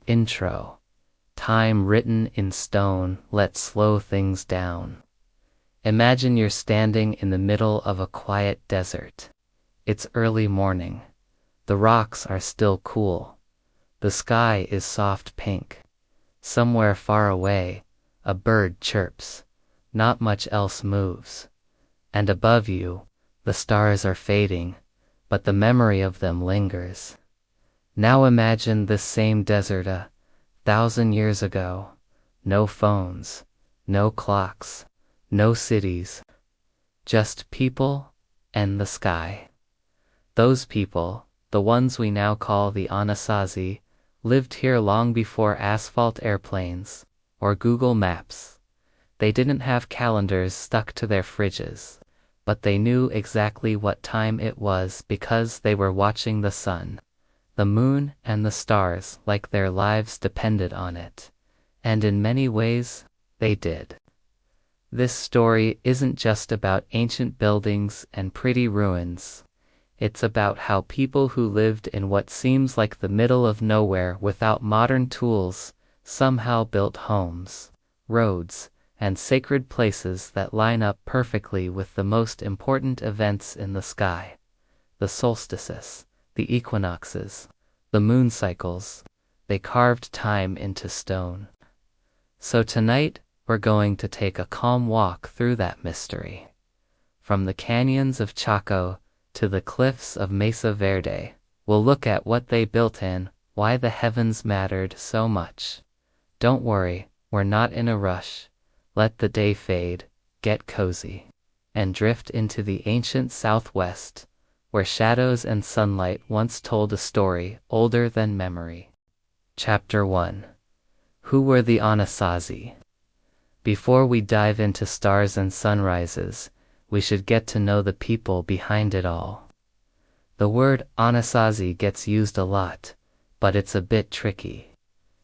Intro. Time written in stone, let's slow things down. Imagine you're standing in the middle of a quiet desert. It's early morning. The rocks are still cool. The sky is soft pink. Somewhere far away, a bird chirps. Not much else moves. And above you, the stars are fading, but the memory of them lingers. Now imagine this same desert 1,000 years ago. No phones, no clocks, no cities. Just people and the sky. Those people, the ones we now call the Anasazi, lived here long before asphalt airplanes or Google Maps. They didn't have calendars stuck to their fridges, but they knew exactly what time it was because they were watching the sun, the moon, and the stars like their lives depended on it. And in many ways, they did. This story isn't just about ancient buildings and pretty ruins. It's about how people who lived in what seems like the middle of nowhere without modern tools somehow built homes, roads, and sacred places that line up perfectly with the most important events in the sky: the solstices, the equinoxes, the moon cycles. They carved time into stone. So tonight, we're going to take a calm walk through that mystery. From the canyons of Chaco to the cliffs of Mesa Verde, we'll look at what they built and why the heavens mattered so much. Don't worry, we're not in a rush. Let the day fade, get cozy, and drift into the ancient Southwest, where shadows and sunlight once told a story older than memory. Chapter 1. Who were the Anasazi? Before we dive into stars and sunrises, we should get to know the people behind it all. The word Anasazi gets used a lot, but it's a bit tricky.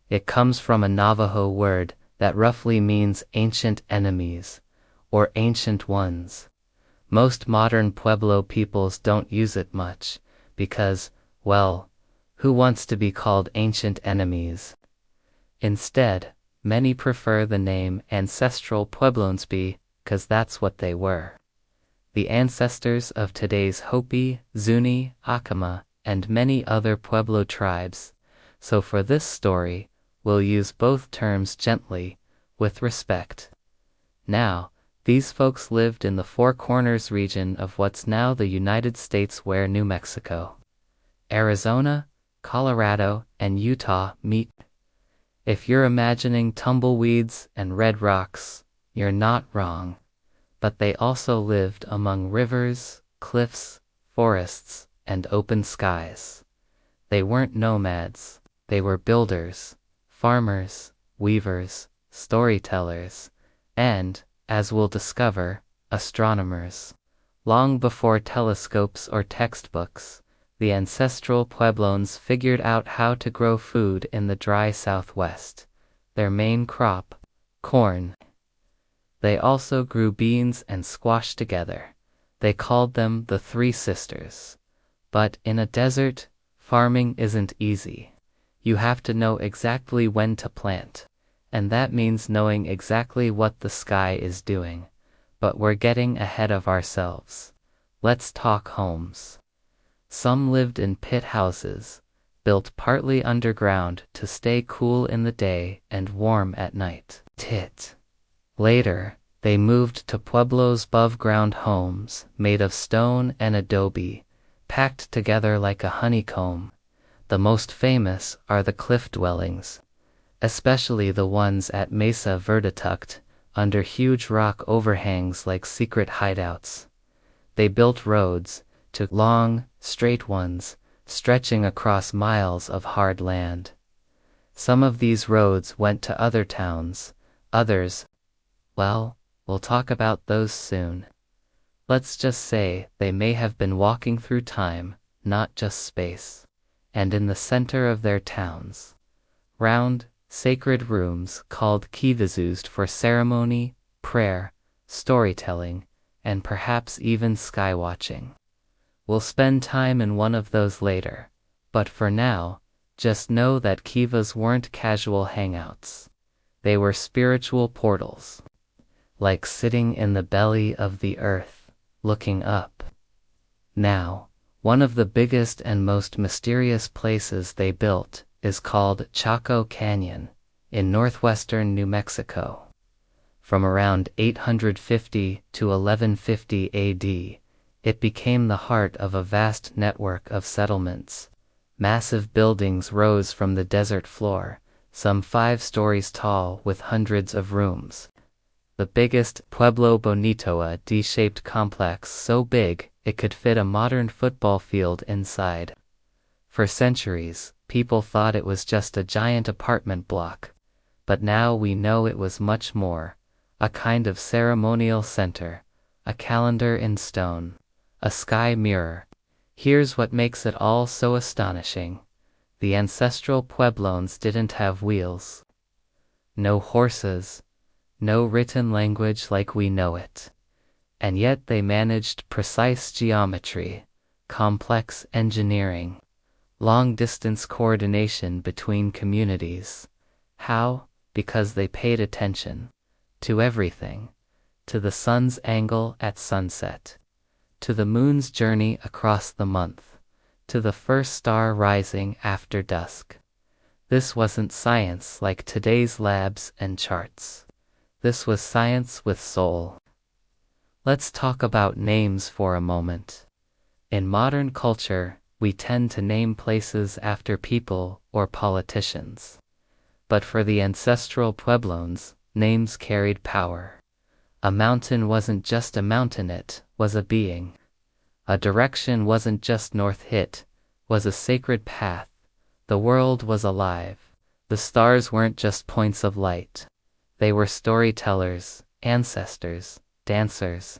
It comes from a Navajo word that roughly means ancient enemies, or ancient ones. Most modern Pueblo peoples don't use it much, because, well, who wants to be called ancient enemies? Instead, many prefer the name Ancestral Puebloans because that's what they were. The ancestors of today's Hopi, Zuni, Acoma, and many other Pueblo tribes. So for this story, we'll use both terms gently, with respect. Now, these folks lived in the Four Corners region of what's now the United States, where New Mexico, Arizona, Colorado, and Utah meet. If you're imagining tumbleweeds and red rocks, you're not wrong. But they also lived among rivers, cliffs, forests, and open skies. They weren't nomads. They were builders, farmers, weavers, storytellers, and, as we'll discover, astronomers. Long before telescopes or textbooks, the ancestral Puebloans figured out how to grow food in the dry Southwest. Their main crop, corn. They also grew beans and squash together. They called them the Three Sisters. But in a desert, farming isn't easy. You have to know exactly when to plant, and that means knowing exactly what the sky is doing. But we're getting ahead of ourselves. Let's talk homes. Some lived in pit houses, built partly underground to stay cool in the day and warm at night. Later, they moved to Pueblo's above-ground homes, made of stone and adobe, packed together like a honeycomb. The most famous are the cliff dwellings, especially the ones at Mesa Verde, tucked under huge rock overhangs like secret hideouts. They built roads, long, straight ones, stretching across miles of hard land. Some of these roads went to other towns, others, well, we'll talk about those soon. Let's just say they may have been walking through time, not just space. And in the center of their towns, round, sacred rooms called kivas used for ceremony, prayer, storytelling, and perhaps even skywatching. We'll spend time in one of those later, but for now, Just know that kivas weren't casual hangouts. They were spiritual portals. Like sitting in the belly of the earth, looking up. Now, one of the biggest and most mysterious places they built is called Chaco Canyon, in northwestern New Mexico. From around 850 to 1150 AD, it became the heart of a vast network of settlements. Massive buildings rose from the desert floor, some 5 stories tall with hundreds of rooms. The biggest, Pueblo Bonito, a D-shaped complex so big it could fit a modern football field inside. For centuries, people thought it was just a giant apartment block. But now we know it was much more. A kind of ceremonial center, a calendar in stone, a sky mirror. Here's what makes it all so astonishing. The ancestral Puebloans didn't have wheels. No horses. No written language like we know it. And yet they managed precise geometry, complex engineering, long-distance coordination between communities. How? Because they paid attention to everything, to the sun's angle at sunset, to the moon's journey across the month, to the first star rising after dusk. This wasn't science like today's labs and charts. This was science with soul. Let's talk about names for a moment. In modern culture, we tend to name places after people or politicians. But for the ancestral Puebloans, names carried power. A mountain wasn't just a mountain, it was a being. A direction wasn't just north, it was a sacred path. The world was alive. The stars weren't just points of light. They were storytellers, ancestors, dancers.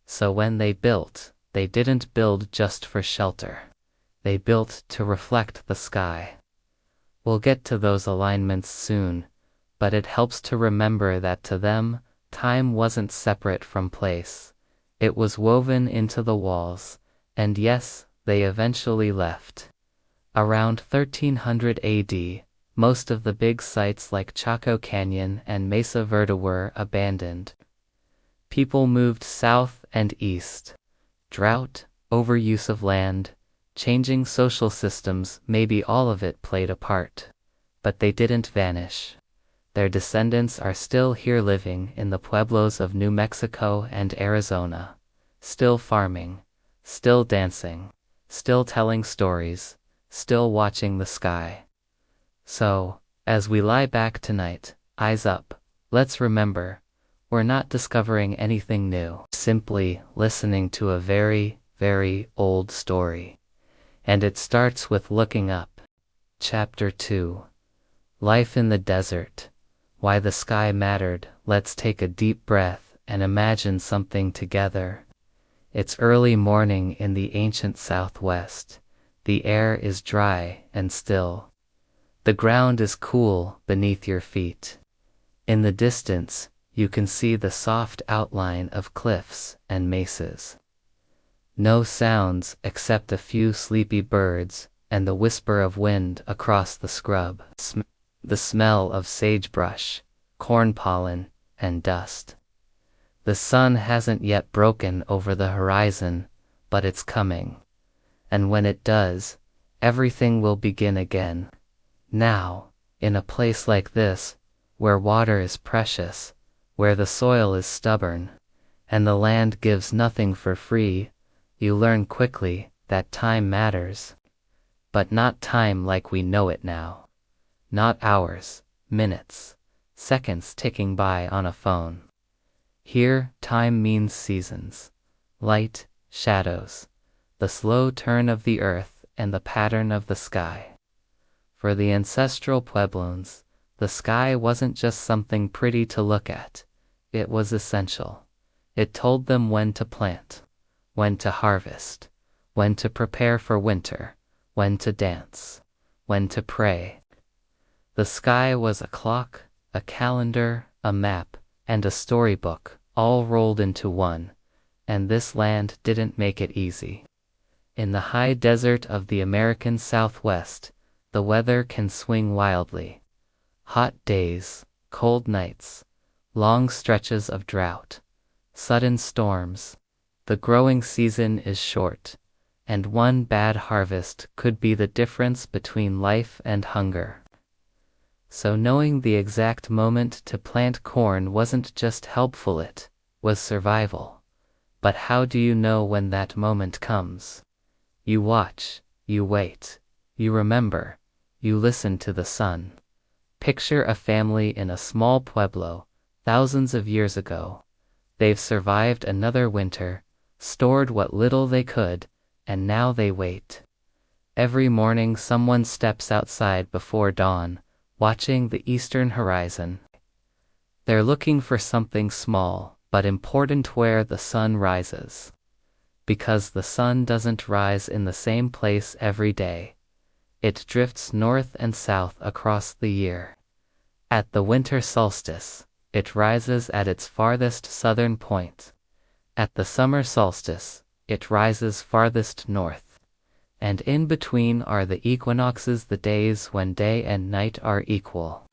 So when they built, they didn't build just for shelter. They built to reflect the sky. We'll get to those alignments soon, but it helps to remember that to them, time wasn't separate from place. It was woven into the walls, and yes, they eventually left. Around 1300 AD, most of the big sites like Chaco Canyon and Mesa Verde were abandoned. People moved south and east. Drought, overuse of land, changing social systems, maybe all of it played a part. But they didn't vanish. Their descendants are still here, living in the pueblos of New Mexico and Arizona. Still farming, still dancing, still telling stories, still watching the sky. So, as we lie back tonight, eyes up, let's remember, we're not discovering anything new, simply listening to a very, very old story. And it starts with looking up. Chapter 2. Life in the Desert. Why the Sky Mattered. Let's take a deep breath and imagine something together. It's early morning in the ancient Southwest. The air is dry and still. The ground is cool beneath your feet. In the distance, you can see the soft outline of cliffs and mesas. No sounds except a few sleepy birds and the whisper of wind across the scrub. The smell of sagebrush, corn pollen, and dust. The sun hasn't yet broken over the horizon, but it's coming. And when it does, everything will begin again. Now, in a place like this, where water is precious, where the soil is stubborn, and the land gives nothing for free, you learn quickly that time matters. But not time like we know it now. Not hours, minutes, seconds ticking by on a phone. Here, time means seasons. Light, shadows, the slow turn of the earth and the pattern of the sky. For the ancestral Puebloans, the sky wasn't just something pretty to look at. It was essential. It told them when to plant, when to harvest, when to prepare for winter, when to dance, when to pray. The sky was a clock, a calendar, a map, and a storybook, all rolled into one, and this land didn't make it easy. In the high desert of the American Southwest, the weather can swing wildly. Hot days, cold nights, long stretches of drought, sudden storms. The growing season is short, and one bad harvest could be the difference between life and hunger. So knowing the exact moment to plant corn wasn't just helpful, it was survival. But how do you know when that moment comes? You watch, you wait, you remember, you listen to the sun. Picture a family in a small pueblo, thousands of years ago. They've survived another winter, stored what little they could, and now they wait. Every morning someone steps outside before dawn, watching the eastern horizon. They're looking for something small, but important where the sun rises. Because the sun doesn't rise in the same place every day. It drifts north and south across the year. At the winter solstice, it rises at its farthest southern point. At the summer solstice, it rises farthest north. And in between are the equinoxes, the days when day and night are equal.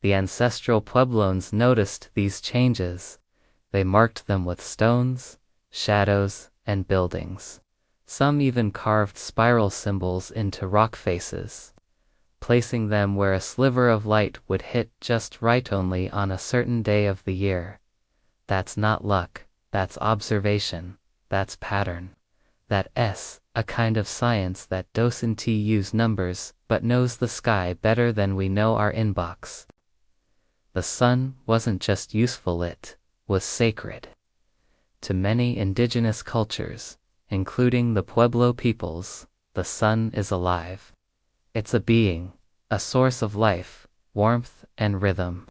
The ancestral Puebloans noticed these changes. They marked them with stones, shadows, and buildings. Some even carved spiral symbols into rock faces, placing them where a sliver of light would hit just right only on a certain day of the year. That's not luck, that's observation, that's pattern. That's a kind of science that doesn't use numbers, but knows the sky better than we know our inbox. The sun wasn't just useful, it was sacred. To many indigenous cultures, including the Pueblo peoples, the sun is alive. It's a being, a source of life, warmth, and rhythm.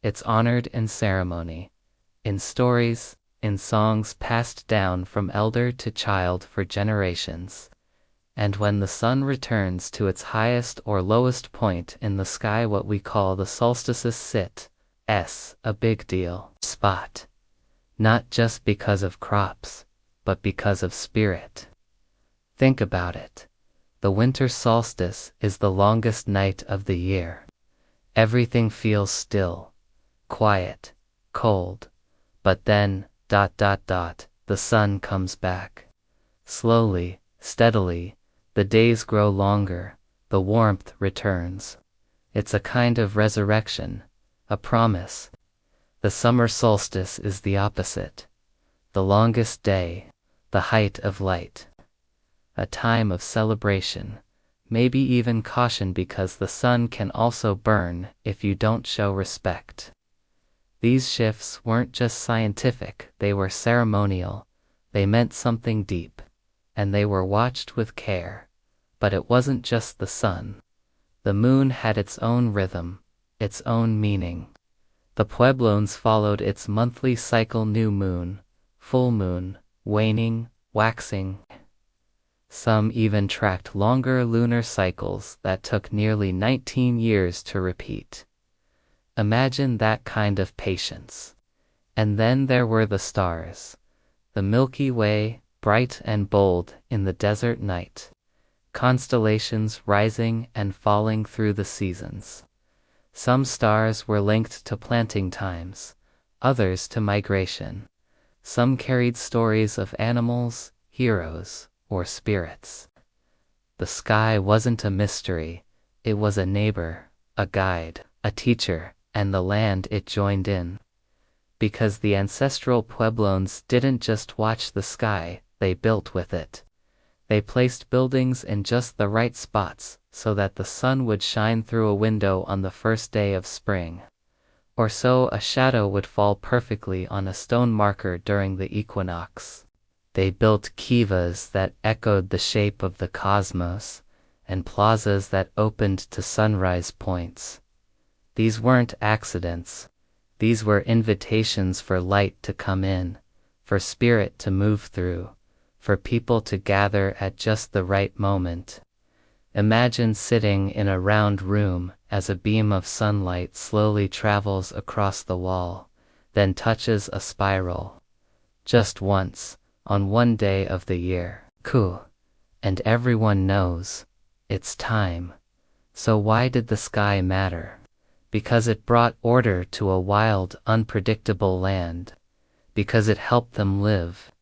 It's honored in ceremony, in stories, in songs passed down from elder to child for generations. And when the sun returns to its highest or lowest point in the sky, what we call the solstices, it's a big deal spot. Not just because of crops, but because of spirit. Think about it. The winter solstice is the longest night of the year. Everything feels still, quiet, cold. But then, the sun comes back. Slowly, steadily, the days grow longer, the warmth returns. It's a kind of resurrection, a promise. The summer solstice is the opposite. The longest day, the height of light. A time of celebration, maybe even caution, because the sun can also burn if you don't show respect. These shifts weren't just scientific, they were ceremonial. They meant something deep, and they were watched with care. But it wasn't just the sun. The moon had its own rhythm, its own meaning. The Puebloans followed its monthly cycle: new moon, full moon, waning, waxing. Some even tracked longer lunar cycles that took nearly 19 years to repeat. Imagine that kind of patience. And then there were the stars. The Milky Way, bright and bold in the desert night. Constellations rising and falling through the seasons. Some stars were linked to planting times, others to migration. Some carried stories of animals, heroes, or spirits. The sky wasn't a mystery, it was a neighbor, a guide, a teacher, and the land it joined in. Because the ancestral Puebloans didn't just watch the sky, they built with it. They placed buildings in just the right spots, so that the sun would shine through a window on the first day of spring. Or so a shadow would fall perfectly on a stone marker during the equinox. They built kivas that echoed the shape of the cosmos, and plazas that opened to sunrise points. These weren't accidents. These were invitations for light to come in, for spirit to move through, for people to gather at just the right moment. Imagine sitting in a round room as a beam of sunlight slowly travels across the wall, then touches a spiral. Just once, on one day of the year. Cool. And everyone knows, it's time. So why did the sky matter? Because it brought order to a wild, unpredictable land. Because it helped them live.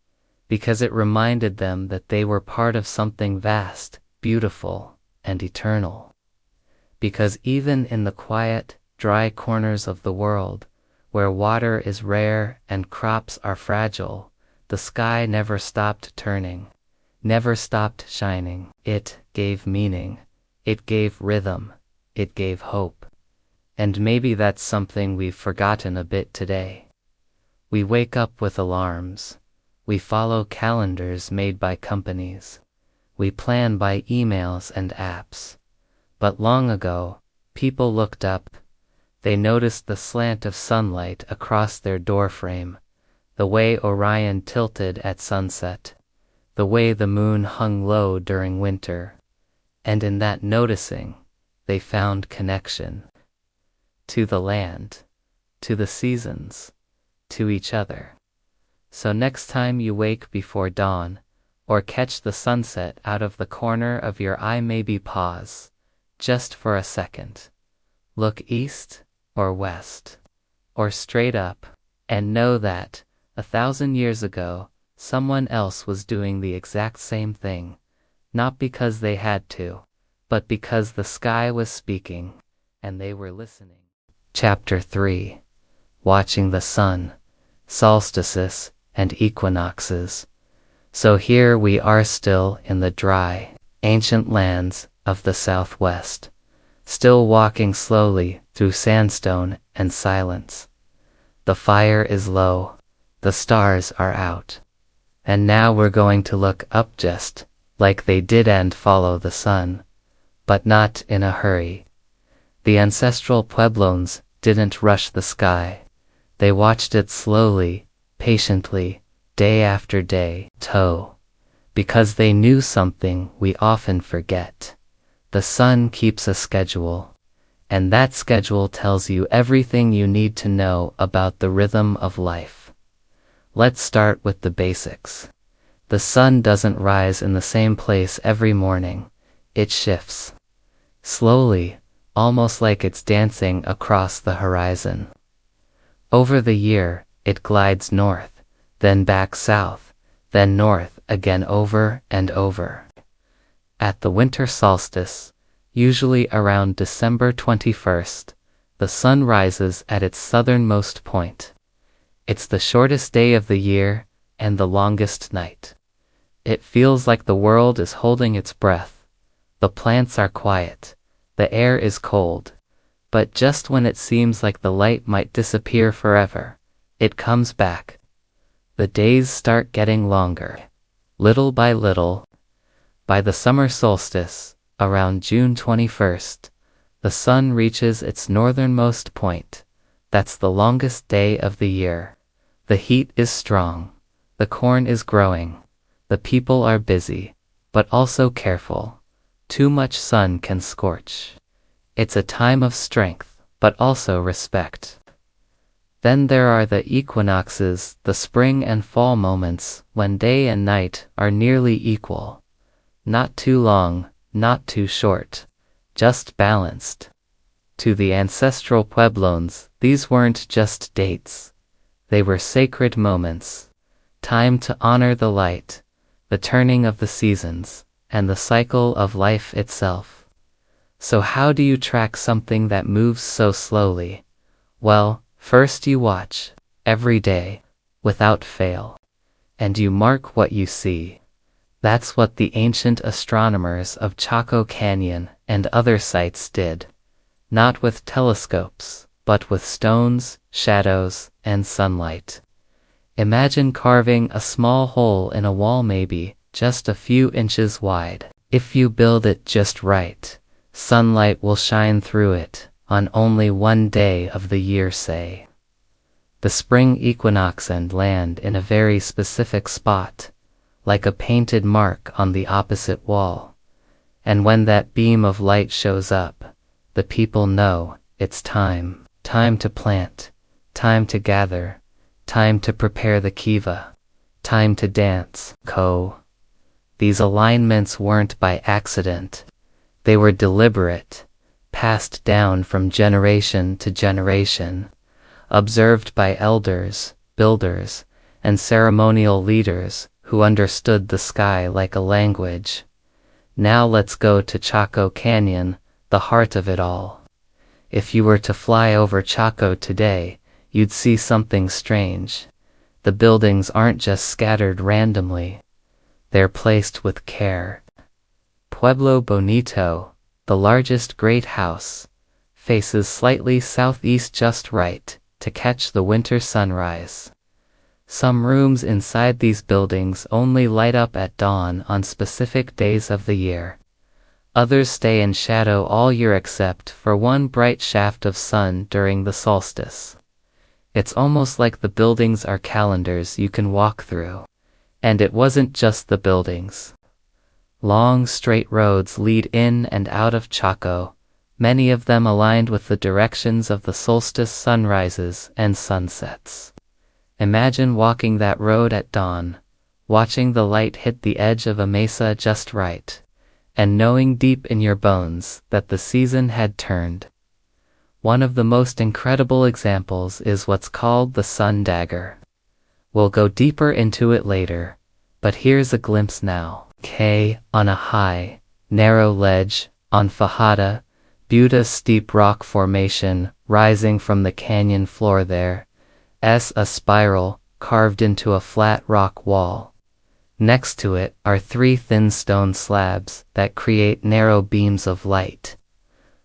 Because it reminded them that they were part of something vast, beautiful, and eternal. Because even in the quiet, dry corners of the world, where water is rare and crops are fragile, the sky never stopped turning, never stopped shining. It gave meaning, it gave rhythm, it gave hope. And maybe that's something we've forgotten a bit today. We wake up with alarms. We follow calendars made by companies. We plan by emails and apps. But long ago, people looked up. They noticed the slant of sunlight across their doorframe, the way Orion tilted at sunset, the way the moon hung low during winter. And in that noticing, they found connection. To the land, to the seasons, to each other. So next time you wake before dawn, or catch the sunset out of the corner of your eye, maybe pause, just for a second. Look east, or west, or straight up, and know that, 1,000 years ago, someone else was doing the exact same thing, not because they had to, but because the sky was speaking, and they were listening. Chapter 3. Watching the Sun, Solstices, and Equinoxes. So here we are still in the dry, ancient lands of the Southwest, still walking slowly through sandstone and silence. The fire is low, the stars are out, and now we're going to look up just like they did and follow the sun, but not in a hurry. The ancestral Puebloans didn't rush the sky. They watched it slowly, patiently, day after day, because they knew something we often forget. The sun keeps a schedule, and that schedule tells you everything you need to know about the rhythm of life. Let's start with the basics. The sun doesn't rise in the same place every morning. It shifts. Slowly, almost like it's dancing across the horizon. Over the year, it glides north, then back south, then north again over and over. At the winter solstice, usually around December 21st, the sun rises at its southernmost point. It's the shortest day of the year and the longest night. It feels like the world is holding its breath. The plants are quiet. The air is cold. But just when it seems like the light might disappear forever, it comes back. The days start getting longer. Little by little. By the summer solstice, around June 21st, the sun reaches its northernmost point. That's the longest day of the year. The heat is strong. The corn is growing. The people are busy, but also careful. Too much sun can scorch. It's a time of strength, but also respect. Then there are the equinoxes, the spring and fall moments, when day and night are nearly equal. Not too long, not too short, just balanced. To the ancestral Puebloans, these weren't just dates. They were sacred moments. Time to honor the light, the turning of the seasons, and the cycle of life itself. So how do you track something that moves so slowly? Well, first you watch, every day, without fail. And you mark what you see. That's what the ancient astronomers of Chaco Canyon and other sites did. Not with telescopes, but with stones, shadows, and sunlight. Imagine carving a small hole in a wall, maybe just a few inches wide. If you build it just right, sunlight will shine through it on only one day of the year, say. The spring equinox, and land in a very specific spot, like a painted mark on the opposite wall. And when that beam of light shows up, the people know it's time. Time to plant, time to gather, time to prepare the kiva, time to dance. These alignments weren't by accident. They were deliberate. passed down from generation to generation, observed by elders, builders, and ceremonial leaders who understood the sky like a language. Now let's go to Chaco Canyon, the heart of it all. If you were to fly over Chaco today, you'd see something strange. The buildings aren't just scattered randomly. They're placed with care. Pueblo Bonito, the largest great house, faces slightly southeast just right to catch the winter sunrise. Some rooms inside these buildings only light up at dawn on specific days of the year. Others stay in shadow all year except for one bright shaft of sun during the solstice. It's almost like the buildings are calendars you can walk through. And it wasn't just the buildings. Long straight roads lead in and out of Chaco, many of them aligned with the directions of the solstice sunrises and sunsets. Imagine walking that road at dawn, watching the light hit the edge of a mesa just right, and knowing deep in your bones that the season had turned. One of the most incredible examples is what's called the Sun Dagger. We'll go deeper into it later, but here's a glimpse now. On a high, narrow ledge, on Fajada Butte's steep rock formation rising from the canyon floor there's a spiral carved into a flat rock wall. Next to it are three thin stone slabs that create narrow beams of light.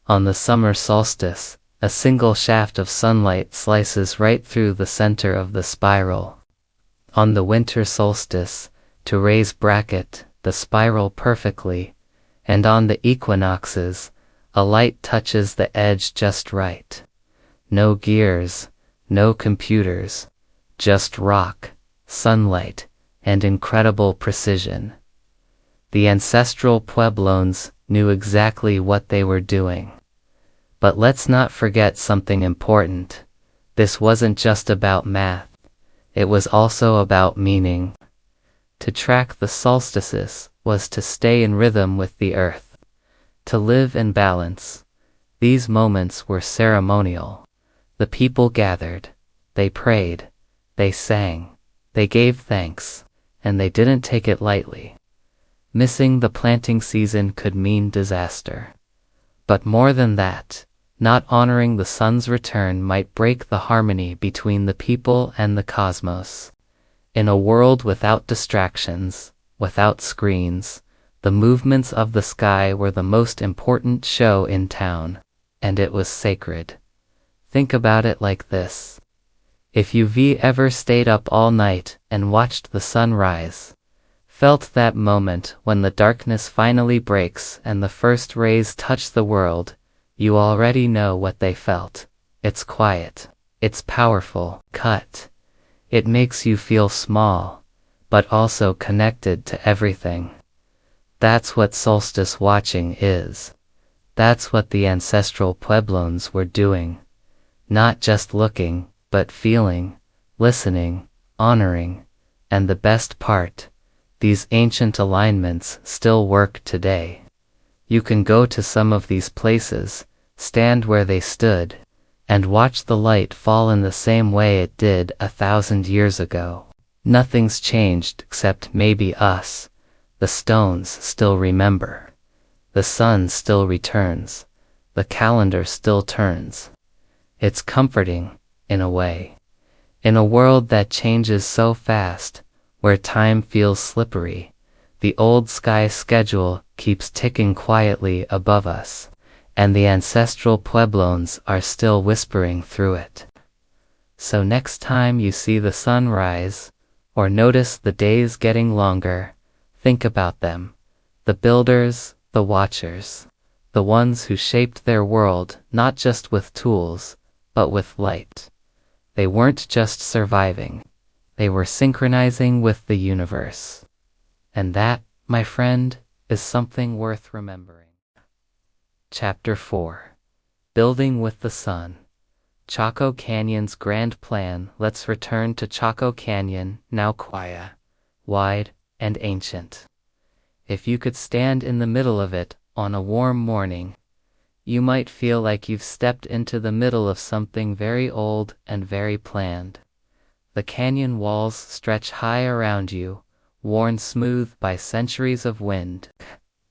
On the summer solstice, a single shaft of sunlight slices right through the center of the spiral. On the winter solstice, to raise bracket the spiral perfectly, and on the equinoxes, a light touches the edge just right. No gears, no computers, just rock, sunlight, and incredible precision. The ancestral Puebloans knew exactly what they were doing. But let's not forget something important. This wasn't just about math. It was also about meaning. To track the solstices was to stay in rhythm with the earth, to live in balance. These moments were ceremonial. The people gathered, they prayed, they sang, they gave thanks, and they didn't take it lightly. Missing the planting season could mean disaster. But more than that, not honoring the sun's return might break the harmony between the people and the cosmos. In a world without distractions, without screens, the movements of the sky were the most important show in town, and it was sacred. Think about it like this. If you've ever stayed up all night and watched the sun rise, felt that moment when the darkness finally breaks and the first rays touch the world, you already know what they felt. It's quiet. It's powerful. It makes you feel small, but also connected to everything. That's what solstice watching is. That's what the ancestral Puebloans were doing. Not just looking, but feeling, listening, honoring, and the best part, these ancient alignments still work today. You can go to some of these places, stand where they stood, and watch the light fall in the same way it did 1,000 years ago. Nothing's changed except maybe us. The stones still remember. The sun still returns. The calendar still turns. It's comforting, in a way. In a world that changes so fast, where time feels slippery, the old sky schedule keeps ticking quietly above us, and the ancestral Puebloans are still whispering through it. So next time you see the sun rise, or notice the days getting longer, think about them. The builders, the watchers, the ones who shaped their world not just with tools, but with light. They weren't just surviving. They were synchronizing with the universe. And that, my friend, is something worth remembering. Chapter 4. Building with the Sun. Chaco Canyon's grand plan. Let's return to Chaco Canyon, now quiet, wide, and ancient. If you could stand in the middle of it on a warm morning, You might feel like you've stepped into the middle of something very old and very planned. The canyon walls stretch high around you, worn smooth by centuries of wind.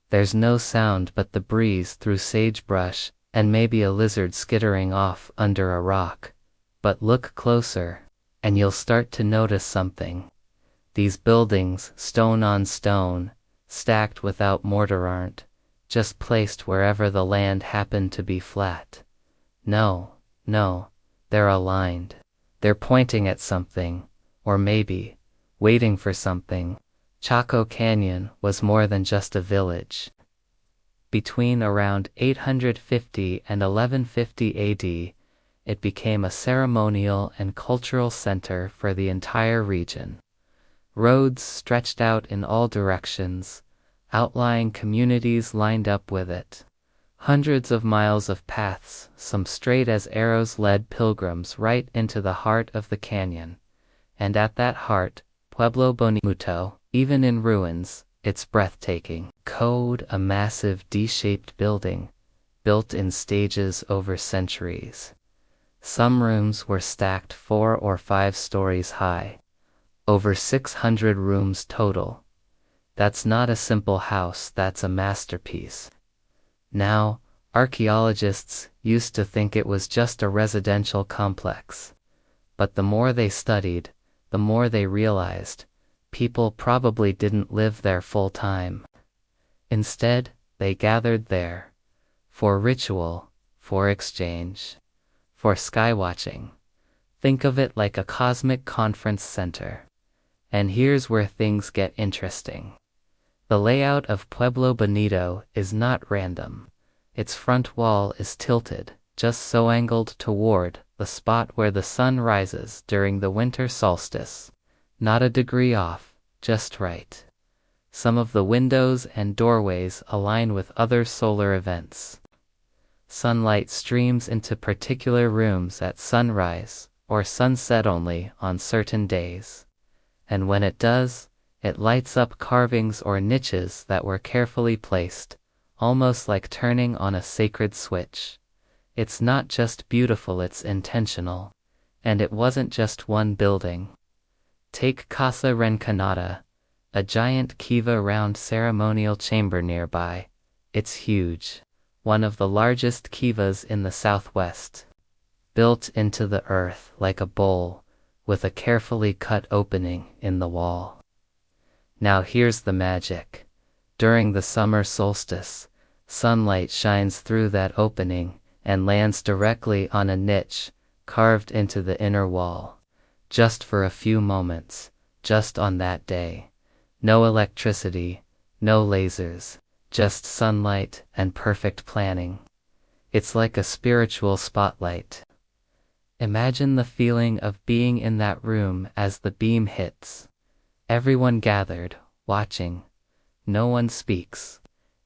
There's no sound but the breeze through sagebrush and maybe a lizard skittering off under a rock. But look closer, and you'll start to notice something. These buildings, stone on stone, stacked without mortar, aren't just placed wherever the land happened to be flat. No, they're aligned. They're pointing at something, or maybe waiting for something. Chaco Canyon was more than just a village. Between around 850 and 1150 AD, it became a ceremonial and cultural center for the entire region. Roads stretched out in all directions, outlying communities lined up with it. Hundreds of miles of paths, some straight as arrows, led pilgrims right into the heart of the canyon. And at that heart, Pueblo Bonito, even in ruins, it's breathtaking. Code, a massive D-shaped building, built in stages over centuries. Some rooms were stacked 4 or 5 stories high. Over 600 rooms total. That's not a simple house, that's a masterpiece. Now, archaeologists used to think it was just a residential complex. But the more they studied, the more they realized people probably didn't live there full time. Instead, they gathered there for ritual, for exchange, for skywatching. Think of it like a cosmic conference center. And here's where things get interesting. The layout of Pueblo Bonito is not random. Its front wall is tilted, just so angled toward the spot where the sun rises during the winter solstice. Not a degree off, just right. Some of the windows and doorways align with other solar events. Sunlight streams into particular rooms at sunrise or sunset only on certain days. And when it does, it lights up carvings or niches that were carefully placed, almost like turning on a sacred switch. It's not just beautiful, it's intentional. And it wasn't just one building. Take Casa Rencanada, a giant kiva-round ceremonial chamber nearby. It's huge, one of the largest kivas in the southwest. Built into the earth like a bowl, with a carefully cut opening in the wall. Now here's the magic. During the summer solstice, sunlight shines through that opening and lands directly on a niche carved into the inner wall. Just for a few moments, just on that day. No electricity, no lasers, just sunlight and perfect planning. It's like a spiritual spotlight. Imagine the feeling of being in that room as the beam hits. Everyone gathered, watching. No one speaks.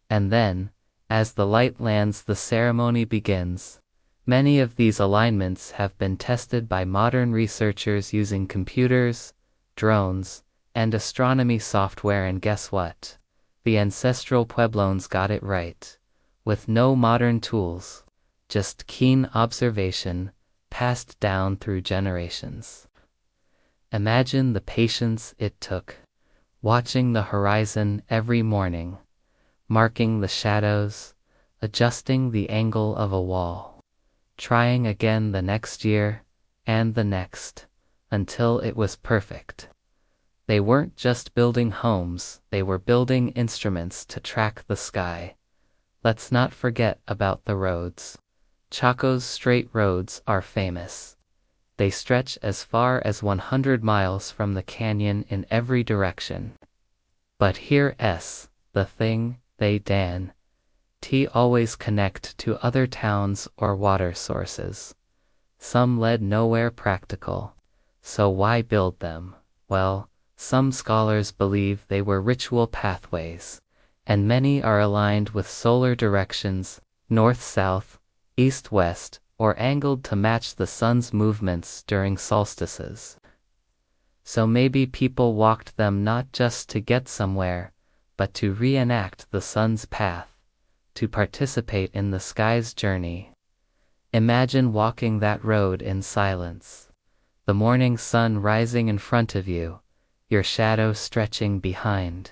And then, as the light lands, the ceremony begins. Many of these alignments have been tested by modern researchers using computers, drones, and astronomy software, and guess what? The Ancestral Puebloans got it right. With no modern tools, just keen observation, passed down through generations. Imagine the patience it took, watching the horizon every morning, marking the shadows, adjusting the angle of a wall, trying again the next year, and the next, until it was perfect. They weren't just building homes, they were building instruments to track the sky. Let's not forget about the roads. Chaco's straight roads are famous. They stretch as far as 100 miles from the canyon in every direction. But here's the thing, they always connect to other towns or water sources. Some led nowhere practical. So why build them? Well, some scholars believe they were ritual pathways, and many are aligned with solar directions, north-south, east-west, or angled to match the sun's movements during solstices. So maybe people walked them not just to get somewhere, but to reenact the sun's path, to participate in the sky's journey. Imagine walking that road in silence. The morning sun rising in front of you, your shadow stretching behind.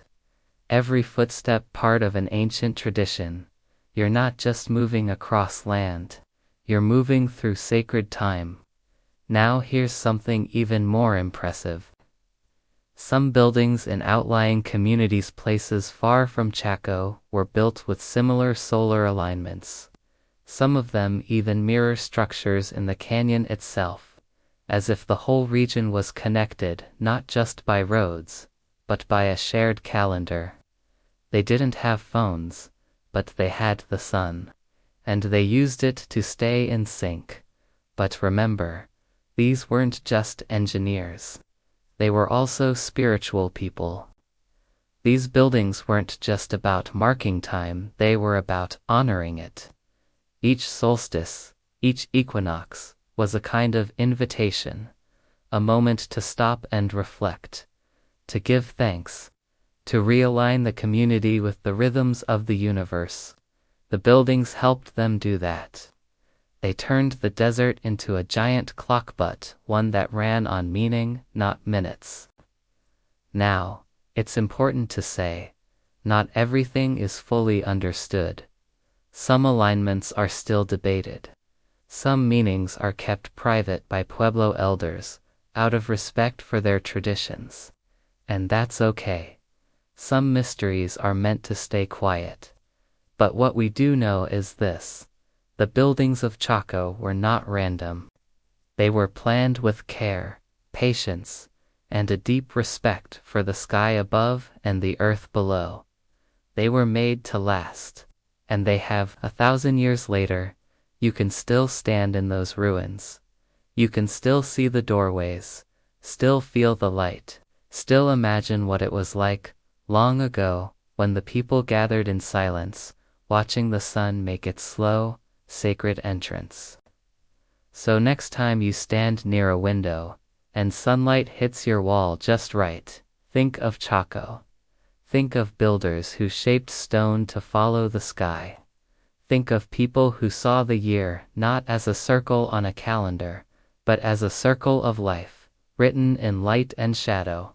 Every footstep part of an ancient tradition. You're not just moving across land. You're moving through sacred time. Now here's something even more impressive. Some buildings in outlying communities places far from Chaco were built with similar solar alignments. Some of them even mirror structures in the canyon itself, as if the whole region was connected not just by roads, but by a shared calendar. They didn't have phones, but they had the sun, and they used it to stay in sync. But remember, these weren't just engineers. They were also spiritual people. These buildings weren't just about marking time, they were about honoring it. Each solstice, each equinox, was a kind of invitation, a moment to stop and reflect, to give thanks, to realign the community with the rhythms of the universe. The buildings helped them do that. They turned the desert into a giant clock, but one that ran on meaning, not minutes. Now, it's important to say, not everything is fully understood. Some alignments are still debated. Some meanings are kept private by Pueblo elders, out of respect for their traditions. And that's okay. Some mysteries are meant to stay quiet. But what we do know is this. The buildings of Chaco were not random. They were planned with care, patience, and a deep respect for the sky above and the earth below. They were made to last, and they have. 1,000 years later, you can still stand in those ruins. You can still see the doorways, still feel the light, still imagine what it was like, long ago, when the people gathered in silence, watching the sun make its slow, sacred entrance. So next time you stand near a window, and sunlight hits your wall just right, think of Chaco. Think of builders who shaped stone to follow the sky. Think of people who saw the year not as a circle on a calendar, but as a circle of life, written in light and shadow.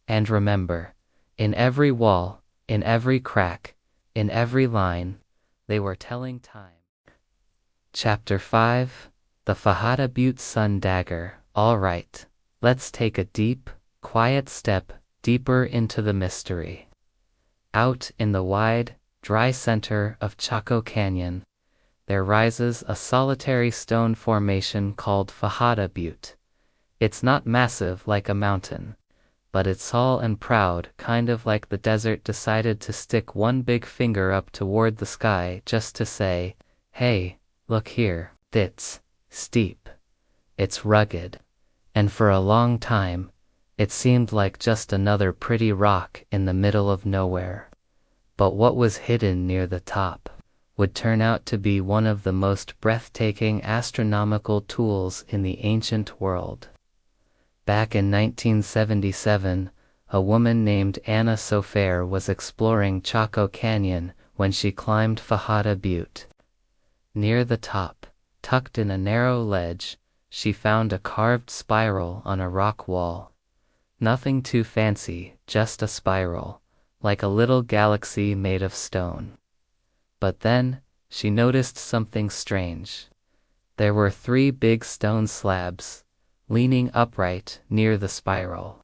And remember, in every wall, in every crack, in every line, they were telling time. Chapter 5, The Fajada Butte Sun Dagger. All right, let's take a deep, quiet step deeper into the mystery. Out in the wide, dry center of Chaco Canyon, there rises a solitary stone formation called Fajada Butte. It's not massive like a mountain, but it's tall and proud, kind of like the desert decided to stick one big finger up toward the sky just to say, hey, look here. It's steep. It's rugged. And for a long time, it seemed like just another pretty rock in the middle of nowhere. But what was hidden near the top would turn out to be one of the most breathtaking astronomical tools in the ancient world. Back in 1977, a woman named Anasazi was exploring Chaco Canyon when she climbed Fajada Butte. Near the top, tucked in a narrow ledge, she found a carved spiral on a rock wall. Nothing too fancy, just a spiral, like a little galaxy made of stone. But then, she noticed something strange. There were 3 big stone slabs, leaning upright near the spiral.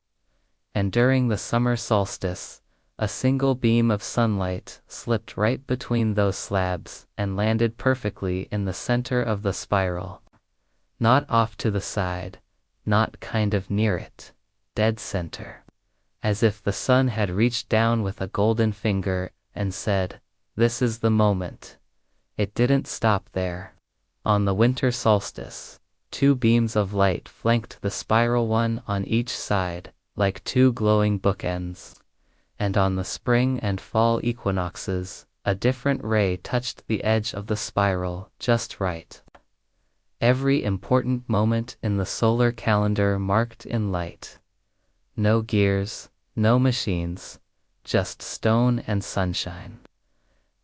And during the summer solstice, a single beam of sunlight slipped right between those slabs and landed perfectly in the center of the spiral. Not off to the side, not kind of near it, dead center. As if the sun had reached down with a golden finger and said, "This is the moment." It didn't stop there. On the winter solstice, 2 beams of light flanked the spiral, one on each side, like 2 glowing bookends. And on the spring and fall equinoxes, a different ray touched the edge of the spiral just right. Every important moment in the solar calendar marked in light. No gears, no machines, just stone and sunshine.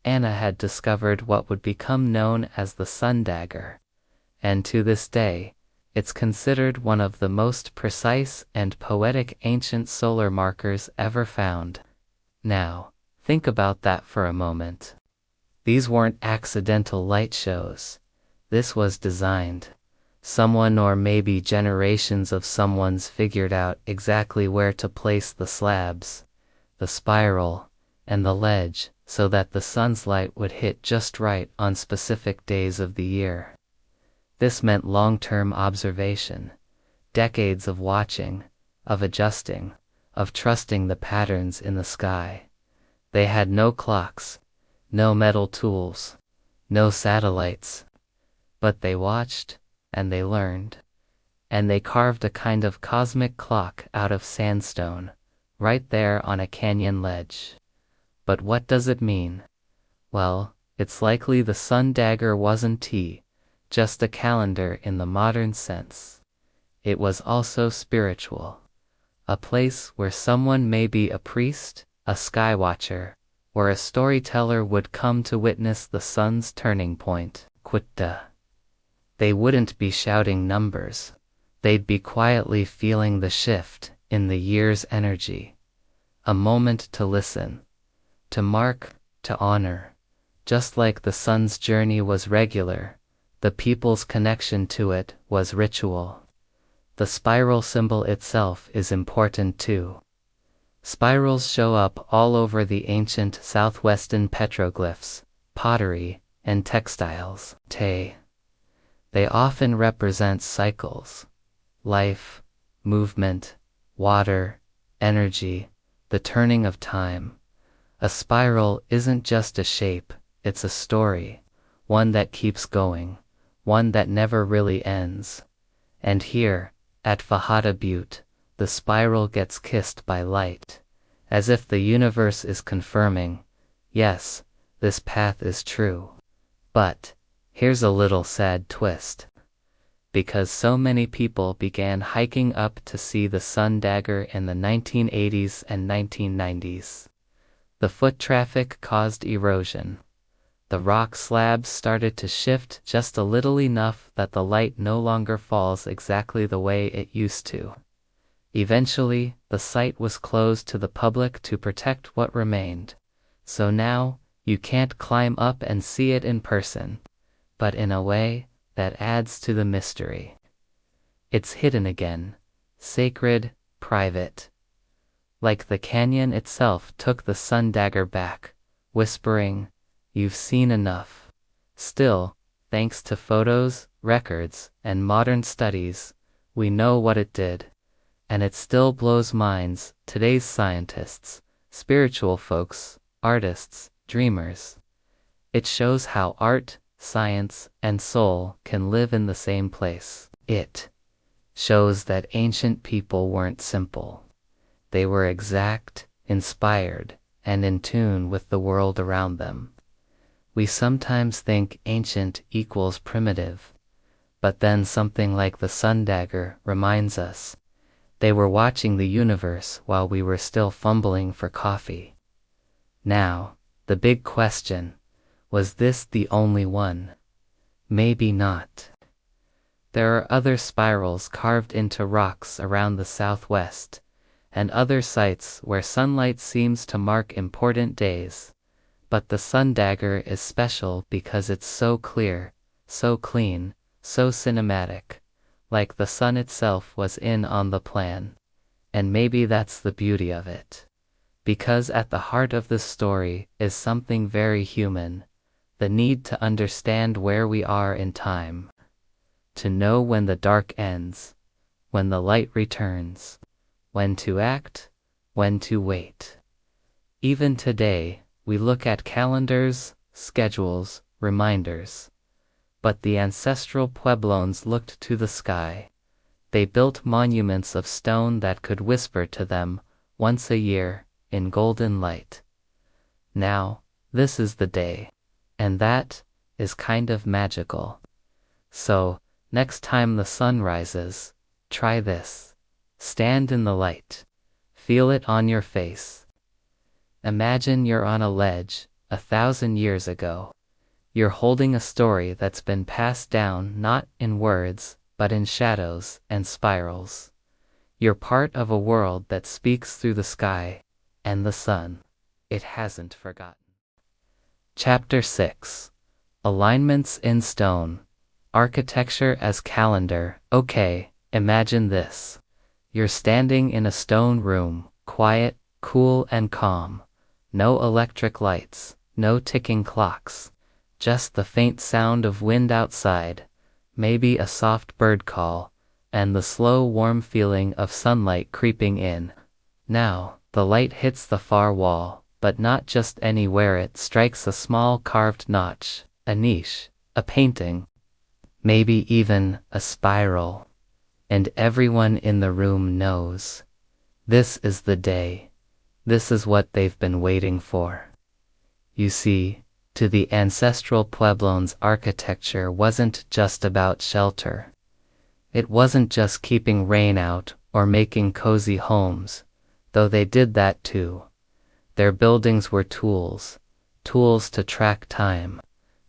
Anna had discovered what would become known as the Sun Dagger, and to this day, it's considered one of the most precise and poetic ancient solar markers ever found. Now, think about that for a moment. These weren't accidental light shows. This was designed. Someone or maybe generations of someone's figured out exactly where to place the slabs, the spiral, and the ledge so that the sun's light would hit just right on specific days of the year. This meant long-term observation, decades of watching, of adjusting, of trusting the patterns in the sky. They had no clocks, no metal tools, no satellites. But they watched, and they learned. And they carved a kind of cosmic clock out of sandstone, right there on a canyon ledge. But what does it mean? Well, it's likely the Sun Dagger wasn't just a calendar in the modern sense. It was also spiritual. A place where someone, maybe a priest, a sky watcher, or a storyteller, would come to witness the sun's turning point. Quitta. They wouldn't be shouting numbers. They'd be quietly feeling the shift in the year's energy. A moment to listen, to mark, to honor. Just like the sun's journey was regular, the people's connection to it was ritual. The spiral symbol itself is important too. Spirals show up all over the ancient southwestern petroglyphs, pottery, and textiles. They often represent cycles, life, movement, water, energy, the turning of time. A spiral isn't just a shape, it's a story, one that keeps going, one that never really ends. And here, at Fajada Butte, the spiral gets kissed by light, as if the universe is confirming, yes, this path is true. But here's a little sad twist. Because so many people began hiking up to see the Sun Dagger in the 1980s and 1990s, the foot traffic caused erosion. The rock slabs started to shift just a little, enough that the light no longer falls exactly the way it used to. Eventually, the site was closed to the public to protect what remained. So now, you can't climb up and see it in person. But in a way, that adds to the mystery. It's hidden again, sacred, private. Like the canyon itself took the Sun Dagger back, whispering, "You've seen enough." Still, thanks to photos, records, and modern studies, we know what it did. And it still blows minds, today's scientists, spiritual folks, artists, dreamers. It shows how art, science, and soul can live in the same place. It shows that ancient people weren't simple. They were exact, inspired, and in tune with the world around them. We sometimes think ancient equals primitive, but then something like the Sun Dagger reminds us they were watching the universe while we were still fumbling for coffee. Now, the big question, was this the only one? Maybe not. There are other spirals carved into rocks around the southwest, and other sites where sunlight seems to mark important days. But the Sun Dagger is special because it's so clear, so clean, so cinematic, like the sun itself was in on the plan. And maybe that's the beauty of it. Because at the heart of this story is something very human, the need to understand where we are in time. To know when the dark ends, when the light returns, when to act, when to wait. Even today, we look at calendars, schedules, reminders. But the ancestral Puebloans looked to the sky. They built monuments of stone that could whisper to them, once a year, in golden light. Now, this is the day. And that is kind of magical. So, next time the sun rises, try this. Stand in the light. Feel it on your face. Imagine you're on a ledge, 1,000 years ago. You're holding a story that's been passed down not in words, but in shadows and spirals. You're part of a world that speaks through the sky and the sun. It hasn't forgotten. Chapter 6. Alignments in Stone. Architecture as Calendar. Okay, imagine this. You're standing in a stone room, quiet, cool and calm. No electric lights, no ticking clocks. Just the faint sound of wind outside, maybe a soft bird call, and the slow warm feeling of sunlight creeping in. Now, the light hits the far wall, but not just anywhere. It strikes a small carved notch, a niche, a painting, maybe even a spiral. And everyone in the room knows. This is the day. This is what they've been waiting for. You see, to the Ancestral Puebloans, architecture wasn't just about shelter. It wasn't just keeping rain out or making cozy homes, though they did that too. Their buildings were tools, tools to track time,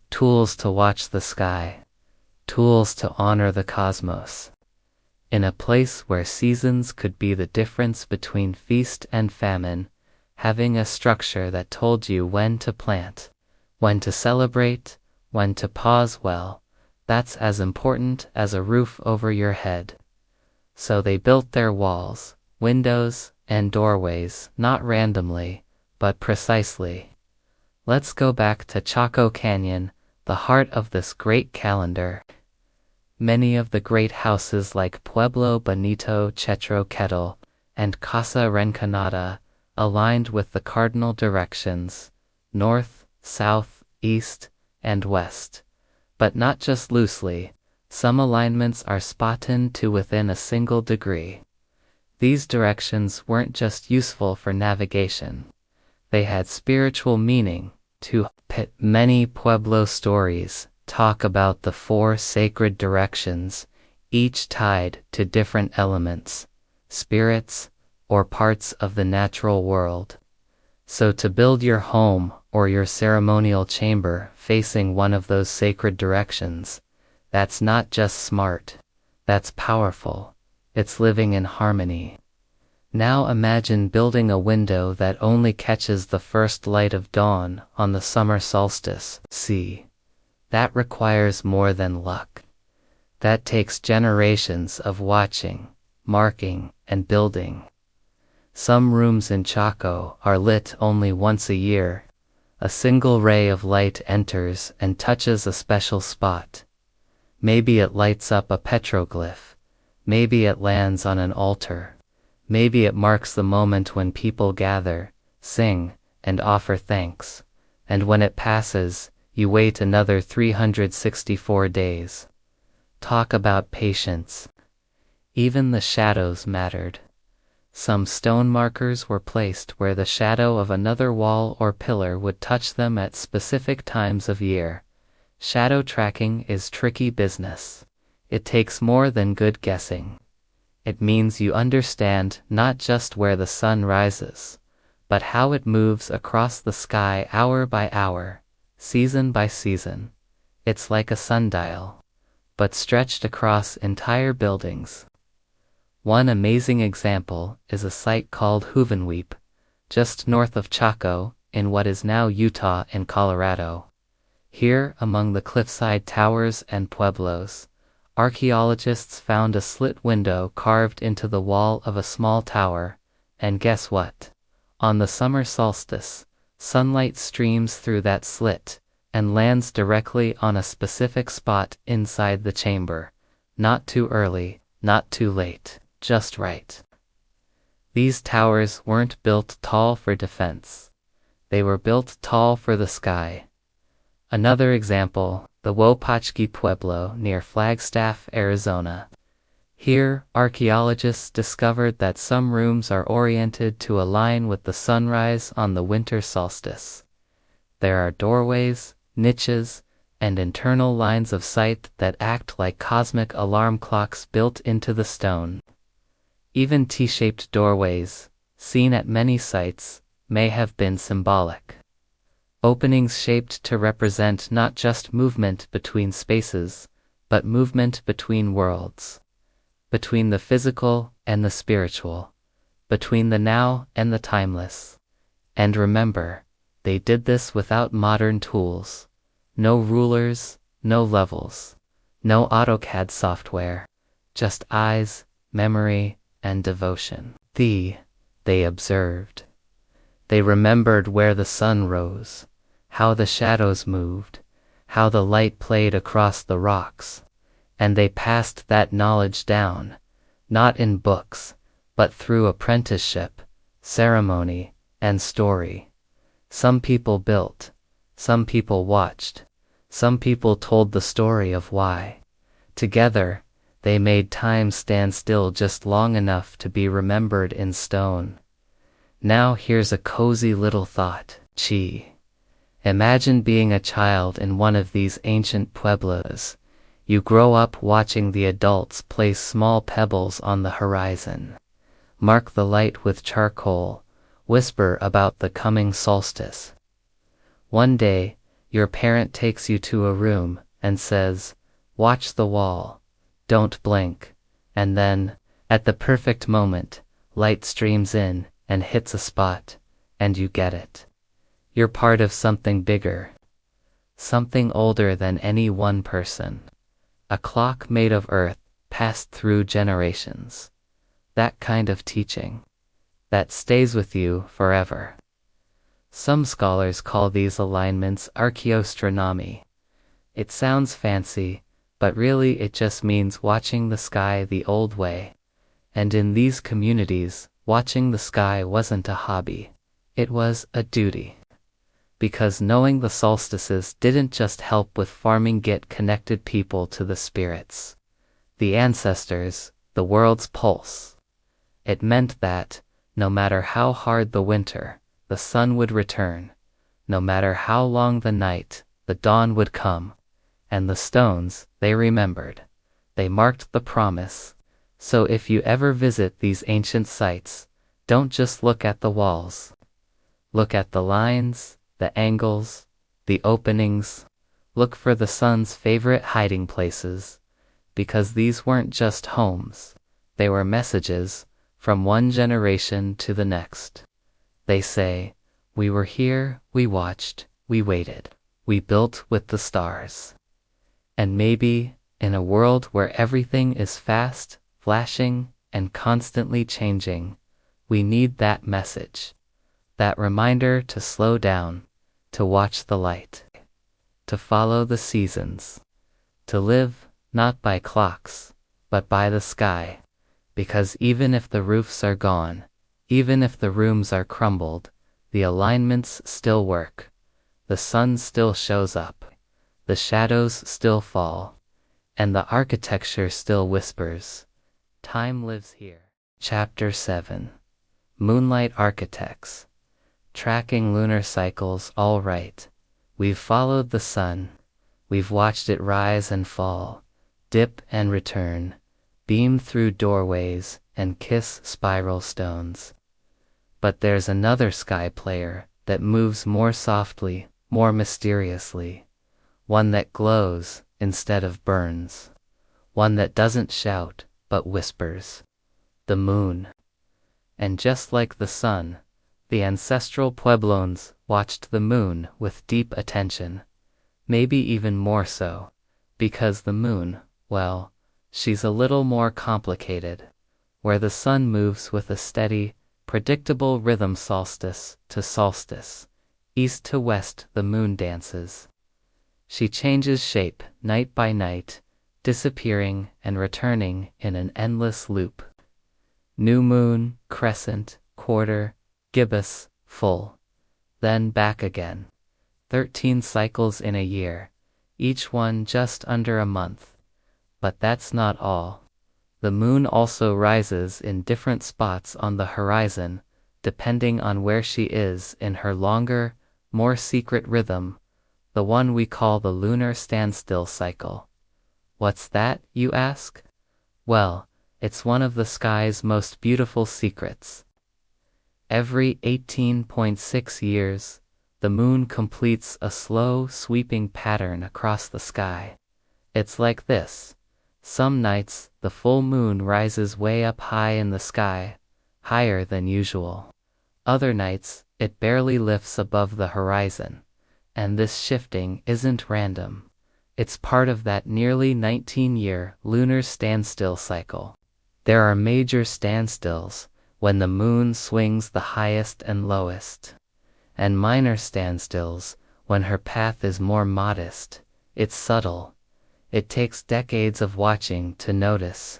tools to watch the sky, tools to honor the cosmos. In a place where seasons could be the difference between feast and famine, having a structure that told you when to plant, when to celebrate, when to pause, well, that's as important as a roof over your head. So they built their walls, windows, and doorways, not randomly, but precisely. Let's go back to Chaco Canyon, the heart of this great calendar. Many of the great houses like Pueblo Bonito, Chetro Kettle, and Casa Rencanada aligned with the cardinal directions, north, south, east, and west. But not just loosely, some alignments are spot on to within a single degree. These directions weren't just useful for navigation. They had spiritual meaning, too. Many Pueblo stories talk about the 4 sacred directions, each tied to different elements, spirits, or parts of the natural world. So to build your home or your ceremonial chamber facing one of those sacred directions, that's not just smart, that's powerful. It's living in harmony. Now imagine building a window that only catches the first light of dawn on the summer solstice. See, that requires more than luck. That takes generations of watching, marking, and building. Some rooms in Chaco are lit only once a year. A single ray of light enters and touches a special spot. Maybe it lights up a petroglyph. Maybe it lands on an altar. Maybe it marks the moment when people gather, sing, and offer thanks. And when it passes, you wait another 364 days. Talk about patience. Even the shadows mattered. Some stone markers were placed where the shadow of another wall or pillar would touch them at specific times of year. Shadow tracking is tricky business. It takes more than good guessing. It means you understand not just where the sun rises, but how it moves across the sky hour by hour, season by season. It's like a sundial, but stretched across entire buildings. One amazing example is a site called Juvenweep, just north of Chaco, in what is now Utah and Colorado. Here, among the cliffside towers and pueblos, archaeologists found a slit window carved into the wall of a small tower, and guess what? On the summer solstice, sunlight streams through that slit and lands directly on a specific spot inside the chamber. Not too early, not too late. Just right. These towers weren't built tall for defense. They were built tall for the sky. Another example, the Wopachki Pueblo near Flagstaff, Arizona. Here, archaeologists discovered that some rooms are oriented to align with the sunrise on the winter solstice. There are doorways, niches, and internal lines of sight that act like cosmic alarm clocks built into the stone. Even T-shaped doorways, seen at many sites, may have been symbolic. Openings shaped to represent not just movement between spaces, but movement between worlds. Between the physical and the spiritual. Between the now and the timeless. And remember, they did this without modern tools. No rulers, no levels. No AutoCAD software. Just eyes, memory, and devotion. They observed. They remembered where the sun rose, how the shadows moved, how the light played across the rocks, and they passed that knowledge down, not in books, but through apprenticeship, ceremony, and story. Some people built, some people watched, some people told the story of why. Together, they made time stand still just long enough to be remembered in stone. Now here's a cozy little thought. Imagine being a child in one of these ancient pueblos. You grow up watching the adults place small pebbles on the horizon. Mark the light with charcoal, whisper about the coming solstice. One day, your parent takes you to a room and says, "Watch the wall, don't blink," and then, at the perfect moment, light streams in and hits a spot, and you get it. You're part of something bigger. Something older than any one person. A clock made of earth, passed through generations. That kind of teaching. That stays with you forever. Some scholars call these alignments archaeostronomy. It sounds fancy, but really it just means watching the sky the old way. And in these communities, watching the sky wasn't a hobby. It was a duty. Because knowing the solstices didn't just help with farming, it connected people to the spirits. The ancestors, the world's pulse. It meant that, no matter how hard the winter, the sun would return. No matter how long the night, the dawn would come. And the stones, they remembered. They marked the promise. So if you ever visit these ancient sites, don't just look at the walls. Look at the lines, the angles, the openings. Look for the sun's favorite hiding places. Because these weren't just homes. They were messages, from one generation to the next. They say, we were here, we watched, we waited, we built with the stars. And maybe, in a world where everything is fast, flashing, and constantly changing, we need that message. That reminder to slow down, to watch the light, to follow the seasons, to live, not by clocks, but by the sky. Because even if the roofs are gone, even if the rooms are crumbled, the alignments still work. The sun still shows up. The shadows still fall. And the architecture still whispers. Time lives here. Chapter 7. Moonlight Architects. Tracking lunar cycles. All right. We've followed the sun. We've watched it rise and fall, dip and return, beam through doorways and kiss spiral stones. But there's another sky player that moves more softly, more mysteriously. One that glows instead of burns. One that doesn't shout but whispers. The moon. And just like the sun, the ancestral Puebloans watched the moon with deep attention. Maybe even more so, because the moon, well, she's a little more complicated. Where the sun moves with a steady, predictable rhythm, solstice to solstice, east to west the moon dances. She changes shape night by night, disappearing and returning in an endless loop. New moon, crescent, quarter, gibbous, full. Then back again. 13 cycles in a year, each one just under a month. But that's not all. The moon also rises in different spots on the horizon, depending on where she is in her longer, more secret rhythm, the one we call the lunar standstill cycle. What's that, you ask? Well, it's one of the sky's most beautiful secrets. Every 18.6 years, the moon completes a slow, sweeping pattern across the sky. It's like this. Some nights, the full moon rises way up high in the sky, higher than usual. Other nights, it barely lifts above the horizon. And this shifting isn't random. It's part of that nearly 19-year lunar standstill cycle. There are major standstills, when the moon swings the highest and lowest. And minor standstills, when her path is more modest. It's subtle. It takes decades of watching to notice.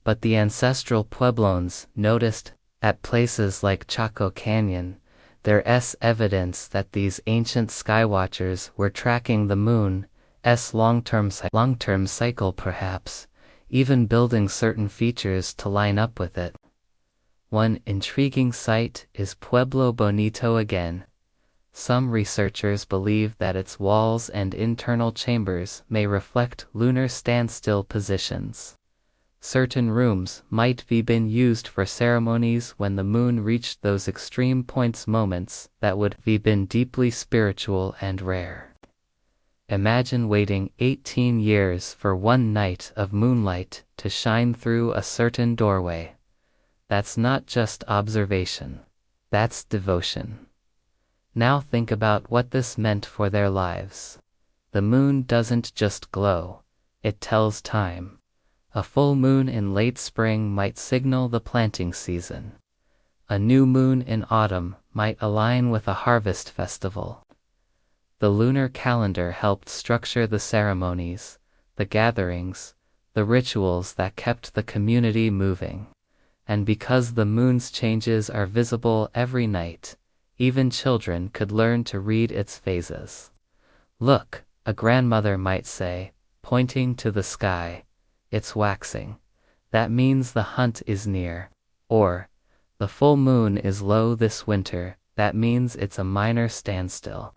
But the ancestral Puebloans noticed, at places like Chaco Canyon, there's evidence that these ancient skywatchers were tracking the moon's long-term cycle perhaps, even building certain features to line up with it. One intriguing site is Pueblo Bonito again. Some researchers believe that its walls and internal chambers may reflect lunar standstill positions. Certain rooms might be been used for ceremonies when the moon reached those extreme points, moments that would be been deeply spiritual and rare. Imagine waiting 18 years for one night of moonlight to shine through a certain doorway. That's not just observation. That's devotion. Now think about what this meant for their lives. The moon doesn't just glow, it tells time. A full moon in late spring might signal the planting season. A new moon in autumn might align with a harvest festival. The lunar calendar helped structure the ceremonies, the gatherings, the rituals that kept the community moving. And because the moon's changes are visible every night, even children could learn to read its phases. Look, a grandmother might say, pointing to the sky, it's waxing. That means the hunt is near. Or, the full moon is low this winter, that means it's a minor standstill.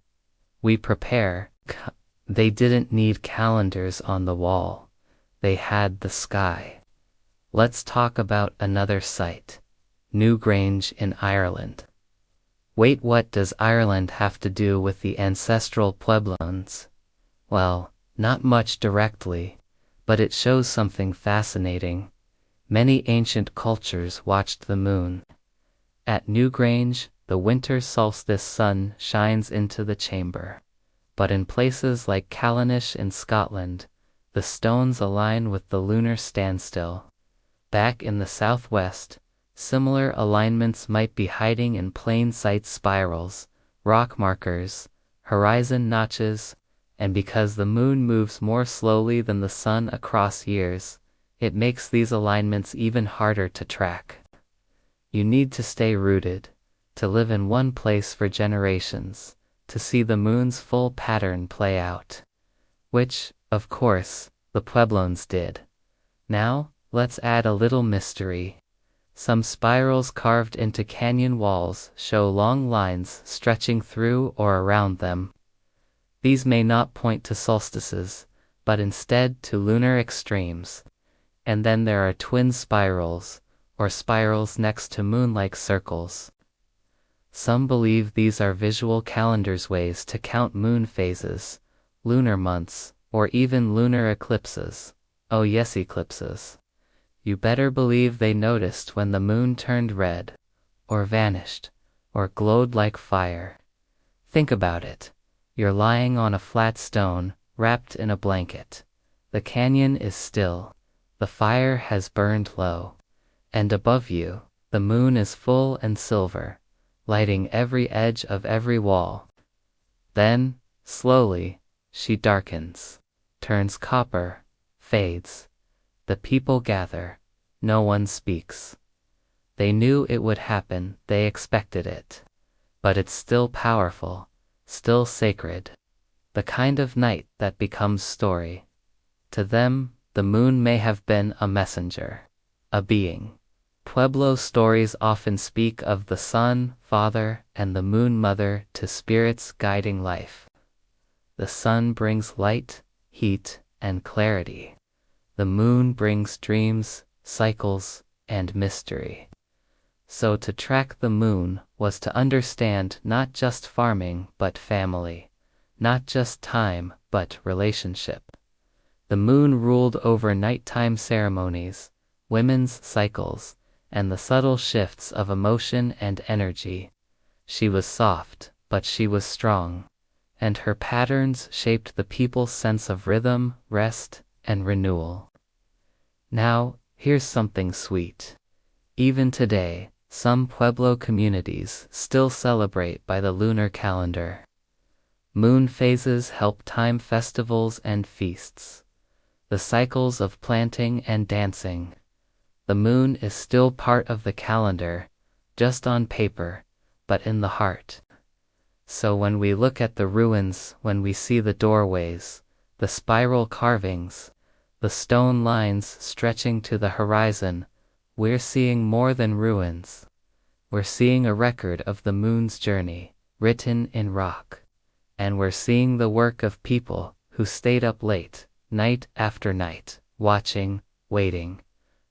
We prepare. They didn't need calendars on the wall. They had the sky. Let's talk about another site. Newgrange in Ireland. Wait, what does Ireland have to do with the ancestral Puebloans? Well, not much directly, but it shows something fascinating. Many ancient cultures watched the moon. At Newgrange, the winter solstice sun shines into the chamber. But in places like Callanish in Scotland, the stones align with the lunar standstill. Back in the southwest, similar alignments might be hiding in plain sight spirals, rock markers, horizon notches, and because the moon moves more slowly than the sun across years, it makes these alignments even harder to track. You need to stay rooted, to live in one place for generations, to see the moon's full pattern play out. Which, of course, the Puebloans did. Now, let's add a little mystery. Some spirals carved into canyon walls show long lines stretching through or around them. These may not point to solstices, but instead to lunar extremes. And then there are twin spirals, or spirals next to moon-like circles. Some believe these are visual calendars, ways to count moon phases, lunar months, or even lunar eclipses. Oh yes, eclipses. You better believe they noticed when the moon turned red, or vanished, or glowed like fire. Think about it. You're lying on a flat stone, wrapped in a blanket. The canyon is still. The fire has burned low. And above you, the moon is full and silver, lighting every edge of every wall. Then, slowly, she darkens, turns copper, fades. The people gather. No one speaks. They knew it would happen, they expected it. But it's still powerful, still sacred. The kind of night that becomes story. To them, the moon may have been a messenger, a being. Pueblo stories often speak of the sun, father, and the moon mother to spirits guiding life. The sun brings light, heat, and clarity. The moon brings dreams, cycles, and mystery. So to track the moon, was to understand not just farming but family, not just time but relationship. The moon ruled over nighttime ceremonies, women's cycles, and the subtle shifts of emotion and energy. She was soft, but she was strong, and her patterns shaped the people's sense of rhythm, rest, and renewal. Now, here's something sweet. Even today, some Pueblo communities still celebrate by the lunar calendar. Moon phases help time festivals and feasts. The cycles of planting and dancing. The moon is still part of the calendar, just on paper, but in the heart. So when we look at the ruins, when we see the doorways, the spiral carvings, the stone lines stretching to the horizon, we're seeing more than ruins. We're seeing a record of the moon's journey, written in rock. And we're seeing the work of people who stayed up late, night after night, watching, waiting,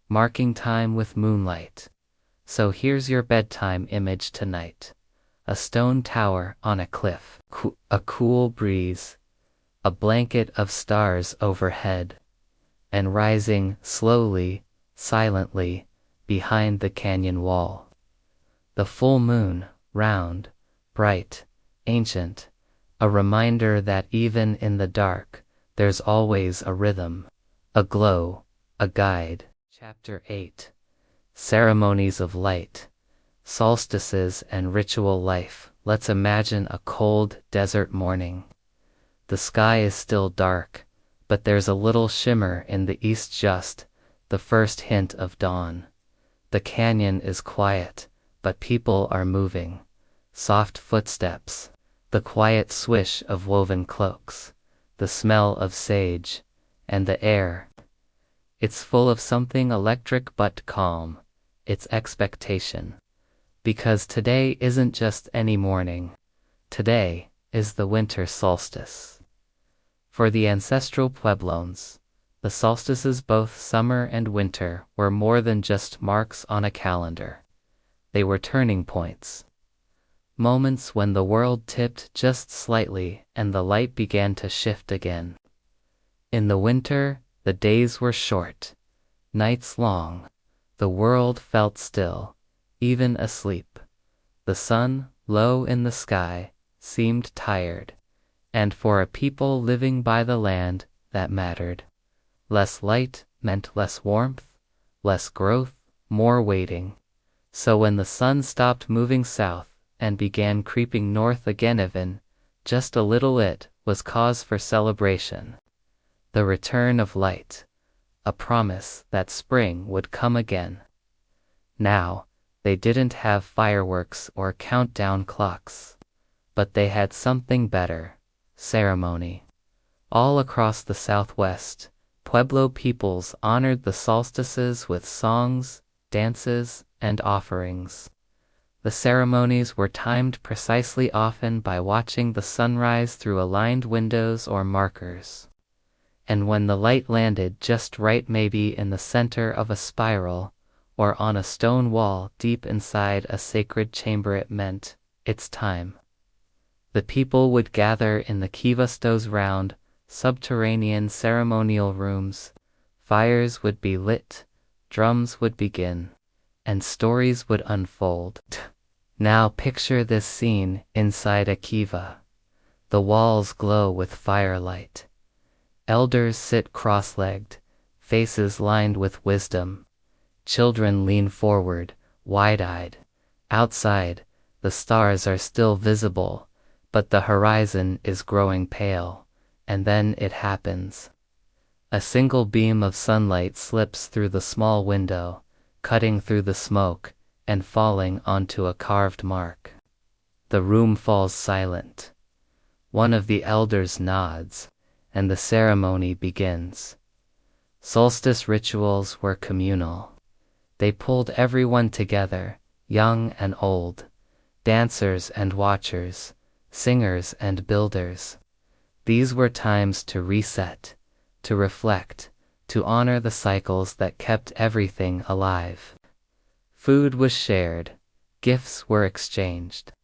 marking time with moonlight. So here's your bedtime image tonight. A stone tower on a cliff, a cool breeze, a blanket of stars overhead, and rising slowly, silently, behind the canyon wall. The full moon, round, bright, ancient, a reminder that even in the dark, there's always a rhythm, a glow, a guide. Chapter 8. Ceremonies of Light, Solstices and Ritual Life. Let's imagine a cold desert morning. The sky is still dark, but there's a little shimmer in the east, just the first hint of dawn. The canyon is quiet, but people are moving. Soft footsteps, the quiet swish of woven cloaks, the smell of sage, and the air. It's full of something electric but calm. It's expectation. Because today isn't just any morning. Today is the winter solstice. For the ancestral Puebloans, the solstices, both summer and winter, were more than just marks on a calendar. They were turning points. Moments when the world tipped just slightly and the light began to shift again. In the winter, the days were short, nights long. The world felt still, even asleep. The sun, low in the sky, seemed tired. And for a people living by the land, that mattered. Less light meant less warmth, less growth, more waiting. So when the sun stopped moving south and began creeping north again, even just a little, it was cause for celebration. The return of light, a promise that spring would come again. Now, they didn't have fireworks or countdown clocks, but they had something better: ceremony. All across the Southwest, Pueblo peoples honored the solstices with songs, dances, and offerings. The ceremonies were timed precisely, often by watching the sunrise through aligned windows or markers. And when the light landed just right, maybe in the center of a spiral, or on a stone wall deep inside a sacred chamber, it meant, it's time. The people would gather in the kivas, those round, subterranean ceremonial rooms. Fires would be lit, drums would begin, and stories would unfold. Now picture this scene inside a kiva. The walls glow with firelight. Elders sit cross-legged, faces lined with wisdom. Children lean forward, wide-eyed. Outside, the stars are still visible, but the horizon is growing pale. And then it happens. A single beam of sunlight slips through the small window, cutting through the smoke, and falling onto a carved mark. The room falls silent. One of the elders nods, and the ceremony begins. Solstice rituals were communal. They pulled everyone together, young and old, dancers and watchers, singers and builders. These were times to reset, to reflect, to honor the cycles that kept everything alive. Food was shared, Gifts were exchanged.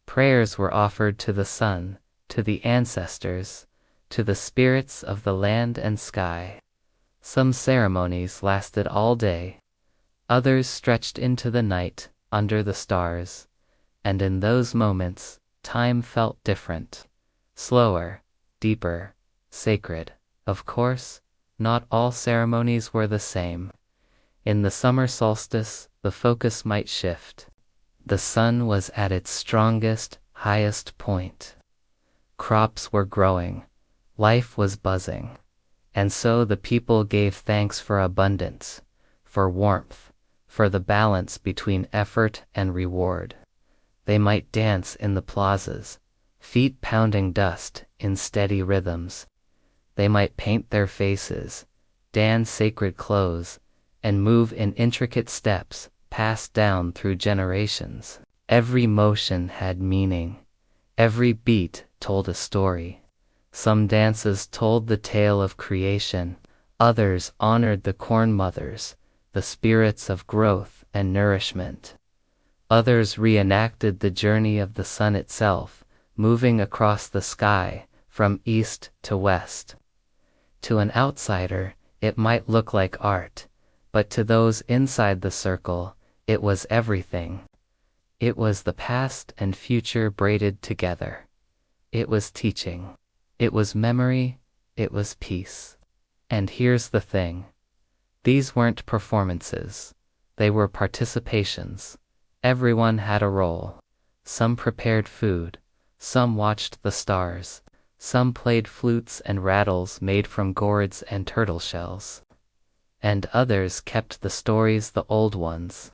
Prayers were offered to the sun, to the ancestors, to the spirits of the land and sky. Some ceremonies lasted all day. Others stretched into the night, under the stars. And in those moments, time felt different. Slower, deeper, sacred. Of course, not all ceremonies were the same. In the summer solstice, the focus might shift. The sun was at its strongest, highest point. Crops were growing. Life was buzzing. And so the people gave thanks for abundance, for warmth, for the balance between effort and reward. They might dance in the plazas, feet pounding dust in steady rhythms. They might paint their faces, don sacred clothes, and move in intricate steps passed down through generations. Every motion had meaning. Every beat told a story. Some dances told the tale of creation. Others honored the corn mothers, the spirits of growth and nourishment. Others reenacted the journey of the sun itself, moving across the sky, from east to west. To an outsider, it might look like art, but to those inside the circle, it was everything. It was the past and future braided together. It was teaching. It was memory. It was peace. And here's the thing. These weren't performances. They were participations. Everyone had a role. Some prepared food. Some watched the stars. Some played flutes and rattles made from gourds and turtle shells. And others kept the stories, the old ones.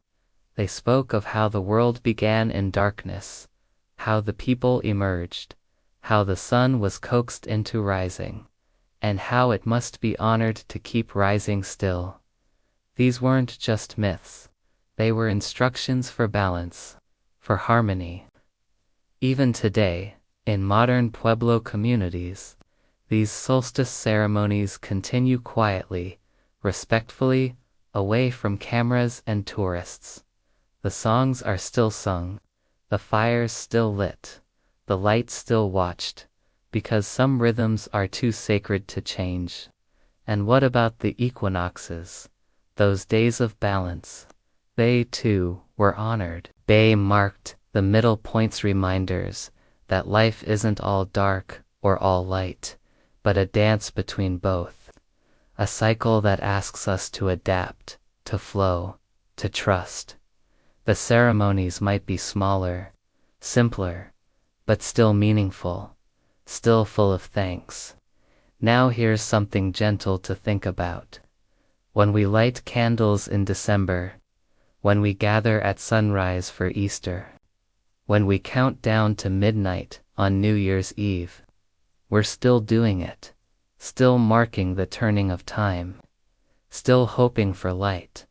They spoke of how the world began in darkness, how the people emerged, how the sun was coaxed into rising, and how it must be honored to keep rising still. These weren't just myths. They were instructions for balance, for harmony. Even today, in modern Pueblo communities, these solstice ceremonies continue quietly, respectfully, away from cameras and tourists. The songs are still sung, the fires still lit, the lights still watched, because some rhythms are too sacred to change. And what about the equinoxes, those days of balance? They, too, were honored. They marked the middle points, reminders that life isn't all dark or all light, but a dance between both. A cycle that asks us to adapt, to flow, to trust. The ceremonies might be smaller, simpler, but still meaningful, still full of thanks. Now here's something gentle to think about. When we light candles in December, when we gather at sunrise for Easter, when we count down to midnight on New Year's Eve, we're still doing it, still marking the turning of time, still hoping for light,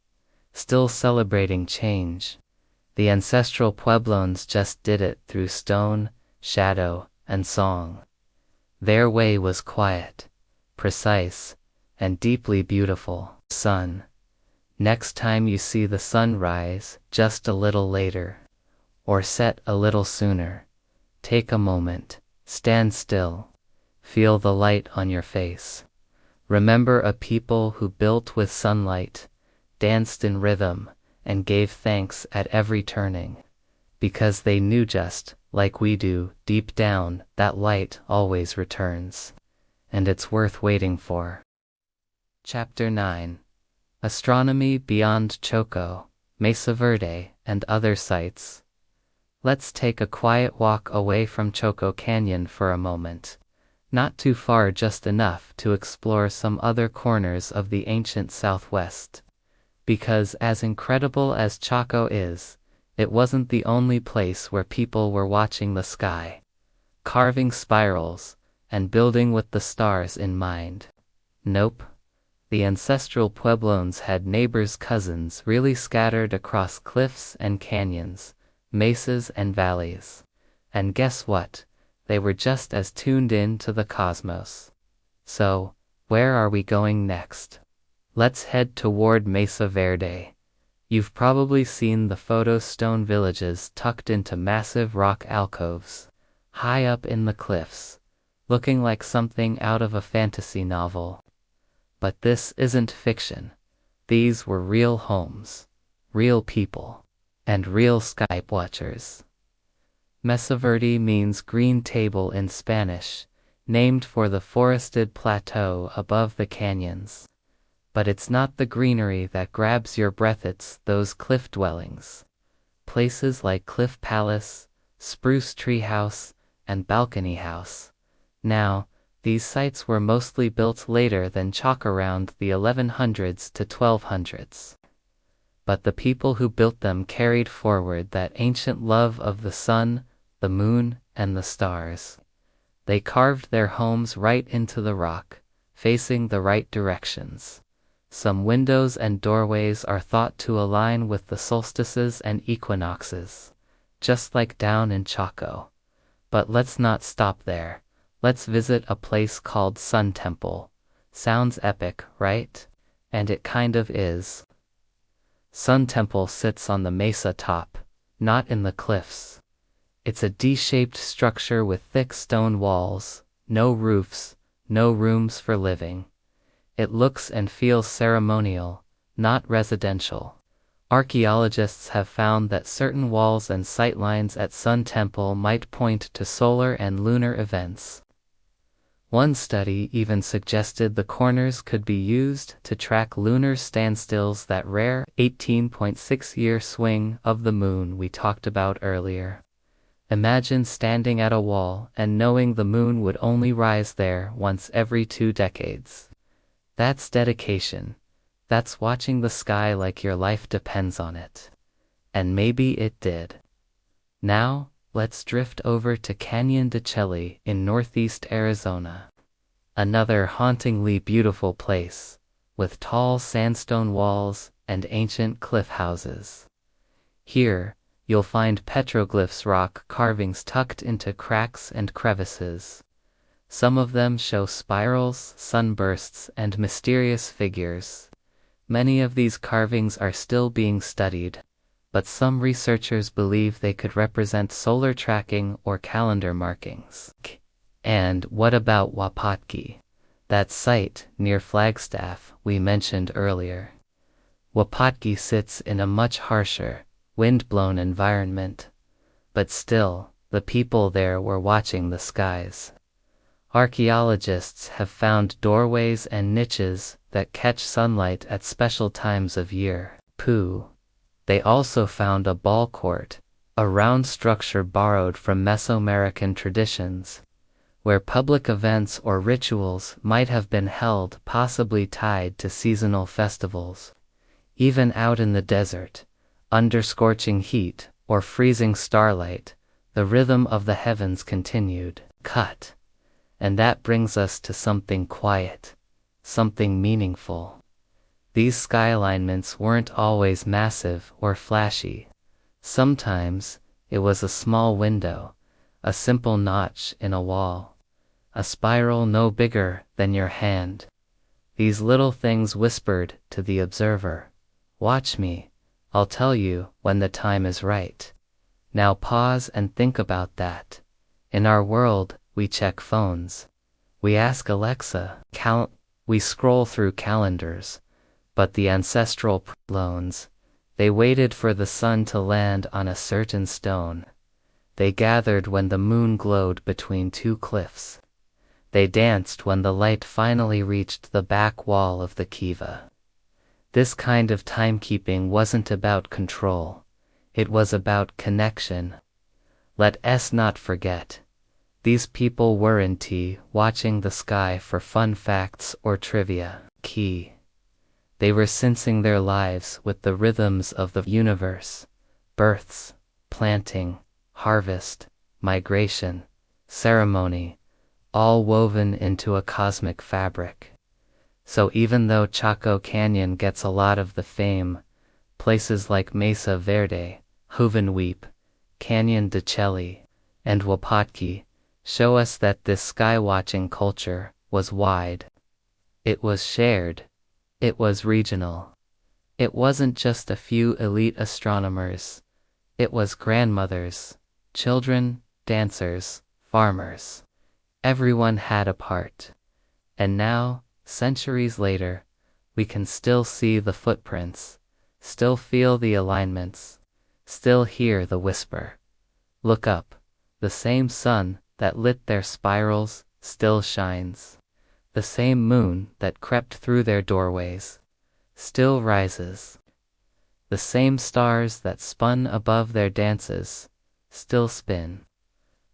still celebrating change. The ancestral Puebloans just did it through stone, shadow, and song. Their way was quiet, precise, and deeply beautiful. Sun. Next time you see the sun rise just a little later, or set a little sooner, take a moment, stand still, feel the light on your face. Remember a people who built with sunlight, danced in rhythm, and gave thanks at every turning, because they knew, just like we do, deep down, that light always returns, and it's worth waiting for. Chapter 9. Astronomy beyond Chaco, Mesa Verde, and other sites. Let's take a quiet walk away from Chaco Canyon for a moment. Not too far, just enough to explore some other corners of the ancient Southwest. Because as incredible as Chaco is, it wasn't the only place where people were watching the sky, carving spirals, and building with the stars in mind. Nope. The ancestral Puebloans had neighbors, cousins, really scattered across cliffs and canyons, mesas and valleys. And guess what? They were just as tuned in to the cosmos. So, where are we going next? Let's head toward Mesa Verde. You've probably seen the photo stone villages tucked into massive rock alcoves, high up in the cliffs, looking like something out of a fantasy novel. But this isn't fiction. These were real homes, real people, and real sky watchers. Mesa Verde means green table in Spanish, named for the forested plateau above the canyons. But it's not the greenery that grabs your breath, it's those cliff dwellings. Places like Cliff Palace, Spruce Tree House, and Balcony House. Now, these sites were mostly built later than Chaco around the 1100s to 1200s. But the people who built them carried forward that ancient love of the sun, the moon, and the stars. They carved their homes right into the rock, facing the right directions. Some windows and doorways are thought to align with the solstices and equinoxes, just like down in Chaco. But let's not stop there. Let's visit a place called Sun Temple. Sounds epic, right? And it kind of is. Sun Temple sits on the mesa top, not in the cliffs. It's a D-shaped structure with thick stone walls, no roofs, no rooms for living. It looks and feels ceremonial, not residential. Archaeologists have found that certain walls and sightlines at Sun Temple might point to solar and lunar events. One study even suggested the corners could be used to track lunar standstills, that rare 18.6-year swing of the moon we talked about earlier. Imagine standing at a wall and knowing the moon would only rise there once every 2 decades. That's dedication. That's watching the sky like your life depends on it. And maybe it did. Now, let's drift over to Canyon de Chelly in northeast Arizona. Another hauntingly beautiful place, with tall sandstone walls and ancient cliff houses. Here, you'll find petroglyphs, rock carvings tucked into cracks and crevices. Some of them show spirals, sunbursts, and mysterious figures. Many of these carvings are still being studied, but some researchers believe they could represent solar tracking or calendar markings. And what about Wapatki, that site near Flagstaff we mentioned earlier? Wapatki sits in a much harsher, wind-blown environment, but still, the people there were watching the skies. Archaeologists have found doorways and niches that catch sunlight at special times of year. They also found a ball court, a round structure borrowed from Mesoamerican traditions, where public events or rituals might have been held, possibly tied to seasonal festivals. Even out in the desert, under scorching heat or freezing starlight, the rhythm of the heavens continued. And that brings us to something quiet, something meaningful. These sky alignments weren't always massive or flashy. Sometimes, it was a small window, a simple notch in a wall, a spiral no bigger than your hand. These little things whispered to the observer, "Watch me, I'll tell you when the time is right." Now pause and think about that. In our world, we check phones. We ask Alexa, we scroll through calendars. But the ancestral Puebloans, they waited for the sun to land on a certain stone. They gathered when the moon glowed between 2 cliffs. They danced when the light finally reached the back wall of the kiva. This kind of timekeeping wasn't about control. It was about connection. Let us not forget. These people weren't watching the sky for fun facts or trivia. They were sensing their lives with the rhythms of the universe: births, planting, harvest, migration, ceremony, all woven into a cosmic fabric. So even though Chaco Canyon gets a lot of the fame, places like Mesa Verde, Juvenweep, Canyon de Chelly, and Wapatki show us that this sky-watching culture was wide. It was shared. It was regional. It wasn't just a few elite astronomers. It was grandmothers, children, dancers, farmers. Everyone had a part. And now, centuries later, we can still see the footprints, still feel the alignments, still hear the whisper. Look up. The same sun that lit their spirals still shines. The same moon that crept through their doorways still rises. The same stars that spun above their dances still spin.